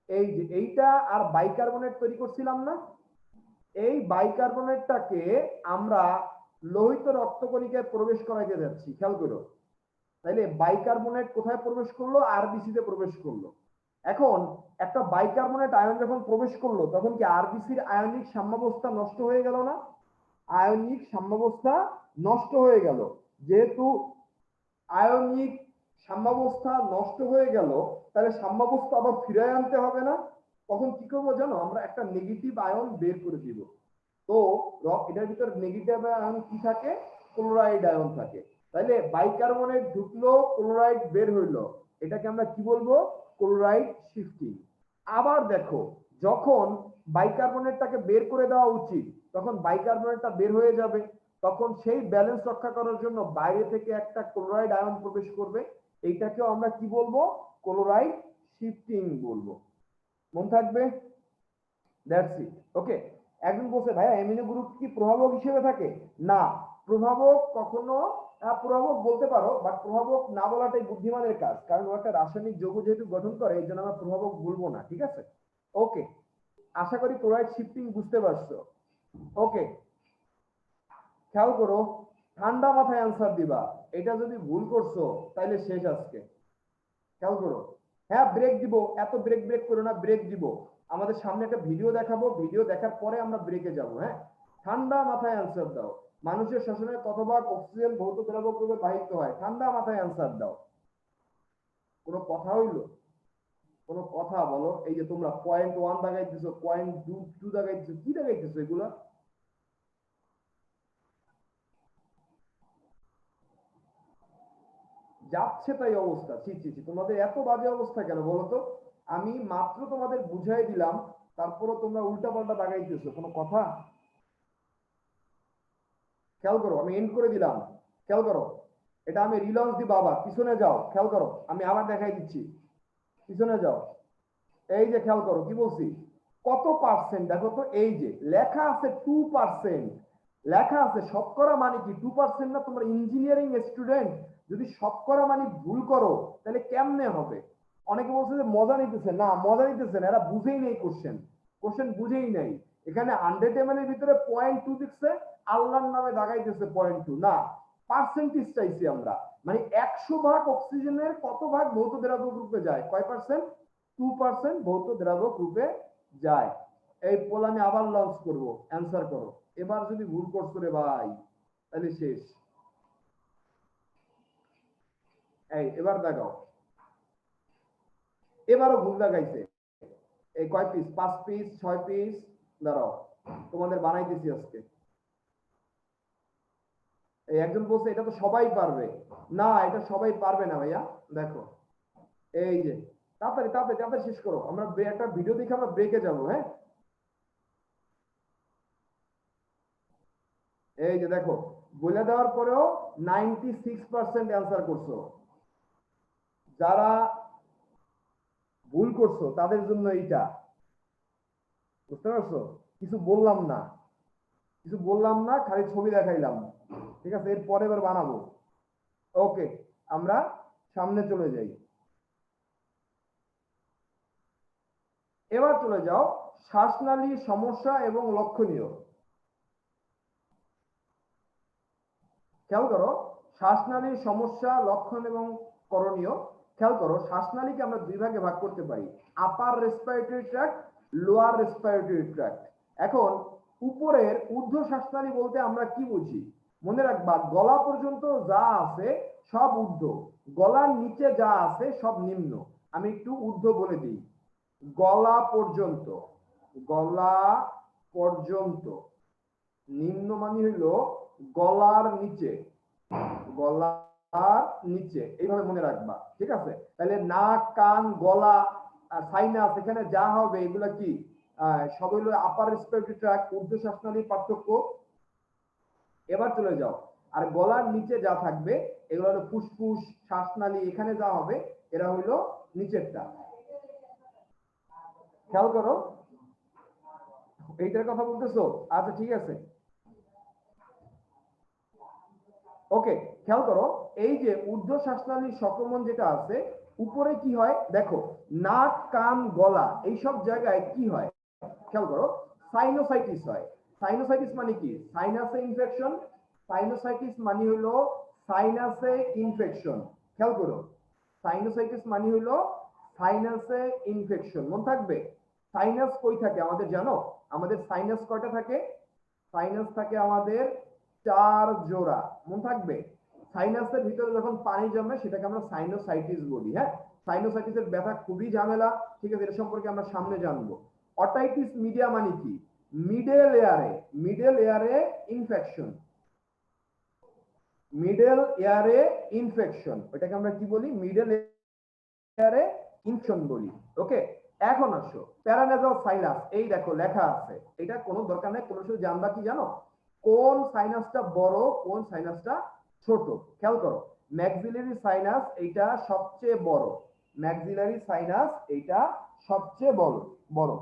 S1: এই যে এইটা আর বাইকার্বনেট তৈরি করছিলাম না, এই বাইকার্বনেটটাকে আমরা লোহিত রক্তকণিকায় প্রবেশ করাইতে যাচ্ছি, খেয়াল করো। তাইলে বাইকার্বনেট কোথায় প্রবেশ করলো, আরবিসি তে প্রবেশ করলো। এখন একটা বাইকার্বনেট আয়ন যখন প্রবেশ করলো তখন কি আরবিসির আয়নিক সাম্যাবস্থা নষ্ট হয়ে গেল না, আয়নিক সাম্যাবস্থা নষ্ট হয়ে গেল। যেহেতু আয়নিক সাম্যাবস্থা নষ্ট হয়ে গেল, তাহলে সাম্যাবস্থা আবার ফিরিয়ে আনতে হবে না, তখন কি করবো জানো, আমরা একটা নেগেটিভ আয়ন বের করে দিব। তো এটার ভিতরে নেগেটিভ আয়ন কি থাকে, ক্লোরাইড আয়ন থাকে। তাইলে বাইকার্বনেট ঢুকলো, ক্লোরাইড বের হইলো, এটাকে আমরা কি বলবো, ক্লোরাইড শিফটিং। আবার দেখো যখন বাইকার্বনেটটাকে বের করে দেওয়া উচিত তখন বাইকার্বনেটটা বের হয়ে যাবে, তখন সেই ব্যালেন্স রক্ষা করার জন্য বাইরে থেকে একটা ক্লোরাইড আয়ন প্রবেশ করবে, এইটাকেও আমরা কি বলবো, ক্লোরাইড শিফটিং বলবো। মন থাকবে, দ্যাটস ইট, ওকে। একজন বলছে ভাইয়া অ্যামিনো গ্রুপ কি প্রভাবক হিসেবে থাকে, না, প্রভাবক কখনো প্রভাবক বলতে পারো, বাট প্রভাবক না বলাটাই বুদ্ধিমানের কাজ, কারণ ও একটা রাসায়নিক যৌগ যেহেতু গঠন করে এই জন্য আমরা প্রভাবক বলবো না, ঠিক আছে, ওকে। আশা করি ক্লোরাইড শিফটিং বুঝতে পারছো, ওকে। খেয়াল করো, ঠান্ডা মাথায় অ্যান্সার দিবা, এটা যদি ভুল করছো তাহলে শেষ আজকে। খেয়াল করো, হ্যাঁ ব্রেক দিব, এত ব্রেক ব্রেক করো না, ব্রেক দিব, আমাদের সামনে একটা ভিডিও দেখাবো, ভিডিও দেখার পরে আমরা ব্রেকে যাব, হ্যাঁ। ঠান্ডা মাথায় অ্যান্সার দাও, মানুষের শ্বসনের কতভাগ অক্সিজেন ভৌত দ্রাবক রূপে বাহিত হয়, ঠান্ডা মাথায় অ্যান্সার দাও। কোনো কথা হইলো, কোনো কথা বলো, এই যে তোমরা .1 দাগাইতেছো, .2 দাগাইতেছো, কি দাগাইতেছো এগুলা, যাচ্ছে তাই অবস্থা, ছি ছি ছি, তোমাদের এত বাজে অবস্থা কেন বলো তো, আমি মাত্র তোমাদের বুঝাই দিলাম তারপরও তোমরা উল্টা পাল্টা দাগাইতেছো, কোনো কথা। খেয়াল করো, আমি এন্ড করে দিলাম, খেয়াল করো, এটা আমি রিলঞ্চ দিব, আবার পিছনে যাও, খেয়াল করো, আমি আবার দেখাই দিচ্ছি, পিছনে যাও, এই যে খেয়াল করো কি বলছি, কত পার্সেন্ট দেখো তো, এই যে লেখা আছে 2%, লেখা আছে শতকরা মানে কি 2% না, তোমরা ইঞ্জিনিয়ারিং স্টুডেন্ট, যদি শতকরা মানে ভুল করো তাহলে কেমনে হবে। অনেকে বলছে যে মজা নিতেছে, না মজা নিতেছে না, এরা বুঝেই নেই কোশ্চেন, কোশ্চেন বুঝেই নাই, এখানে 100 ml এর ভিতরে 0.2 দিচ্ছে, আল্লাহর নামে দাগাইতেছে 0.2, না পার্সেন্টেজ চাইছি আমরা, মানে 100 ভাগ অক্সিজেনের কত ভাগ ভৌত দ্রাবক রূপে যায়, কয় পার্সেন্ট, 2% ভৌত দ্রাবক রূপে যায়। এই পোল আমি আবার লঞ্চ করব, অ্যান্সার করো, এবার যদি ভুল করছো রে ভাই তাহলে শেষ। এই এবার দেখাও, এবারও ভুল দেখাইছে, এই কয় পিস, 5 পিস 6 পিস, দাঁড়াও তোমাদের বানাইতেছি আজকে। এই একজন বলছে এটা তো সবাই পারবে, না এটা সবাই পারবে না ভাইয়া, দেখো এই যে তাড়াতাড়ি তাড়াতাড়ি তাড়াতাড়ি শেষ করো, আমরা একটা ভিডিও দেখে আমরা ব্রেকে যাবো, হ্যাঁ। এই যে দেখো বলে দেওয়ার পরেও 96% অ্যান্সার করছো, যারা ভুল করছো তাদের জন্য এইটা, বুঝতে পারছো, কিছু বললাম না, কিছু বললাম না, খালি ছবি দেখাইলাম, ঠিক আছে, এর পরে এবার বানাবো, ওকে। আমরা সামনে চলে যাই, এবার চলে যাও শ্বাসনালীর সমস্যা এবং লক্ষণীয়। খেয়াল করো, শ্বাসনালীর সমস্যা, লক্ষণ এবং করণীয়। খেয়াল করো, শ্বাসনালীকে আমরা দুই ভাগে ভাগ করতে পারি, upper respiratory tract, lower respiratory tract. এখন উপরের ঊর্ধ্ব শ্বাসনালী বলতে আমরা কি বুঝি, মনে রাখবা গলা পর্যন্ত যা আছে সব ঊর্ধ্ব, গলার নিচে যা আছে সব নিম্ন। আমি একটু ঊর্ধ্ব বলে দিই, গলা পর্যন্ত, গলা পর্যন্ত। নিম্ন মানে হইলো গলার নিচে, গলার নিচে, এইভাবে মনে রাখবা, ঠিক আছে? তাহলে নাক, কান, গলা, সাইনাস, এখানে যা হবে এগুলা কি সব হইলো আপার রেসপিরেটরি ট্র্যাক্ট, ঊর্ধ্ব শ্বাসনালীর পার্থক্য। এবার চলে যাও, আর গলার নিচে যা থাকবে এগুলো হলো ফুসফুস, শ্বাসনালী, এখানে যা হবে এরা হইলো নিচেরটা। খেয়াল করো, এইটার কথা বলতেছো? আচ্ছা ঠিক আছে, ওকে। খেয়াল করো, এই যে ঊর্ধ্ব শ্বাসনালীর সংক্রমণ যেটা আছে, উপরে কি হয় দেখো, নাক, কান, গলা, এই সব জায়গায় কি হয় খেয়াল করো, সাইনোসাইটিস হয়। সাইনোসাইটিস মানে কি? সাইনাসে ইনফেকশন। সাইনোসাইটিস মানে হলো সাইনাসে ইনফেকশন। খেয়াল করো, সাইনোসাইটিস মানে হলো সাইনাসে ইনফেকশন। মন থাকবে? সাইনাস কই থাকে আমাদের জানো? আমাদের সাইনাস কয়টা থাকে? সাইনাস থাকে আমাদের 4 জোড়া। মন থাকবে? সাইনাসের ভিতরে যখন পানি জমে সেটাকে আমরা সাইনোসাইটিস বলি। হ্যাঁ, সাইনোসাইটিসের ব্যথা খুবই ঝামেলা, ঠিক আছে? এটা সম্পর্কে আমরা সামনে জানবো। অটাইটিস মিডিয়া মানে কি? মিডল এয়ারে, মিডল এয়ারে ইনফেকশন, মিডল এয়ারে ইনফেকশন, এটাকে আমরা কি বলি? মিডল এয়ারে ইনফেকশন বলি। ওকে, এখন আসো প্যারানেজাল সাইনাস। এই দেখো লেখা আছে, এটা কোনো দরকার নেই, কোনো কিছু জানবা কি জানো? কোন সাইনাসটা বড়, কোন সাইনাসটা ছোট? খেয়াল করো, ম্যাক্সিলারি সাইনাস এইটা সবচেয়ে বড়, ম্যাক্সিলারি সাইনাস এইটা সবচেয়ে বড় বড়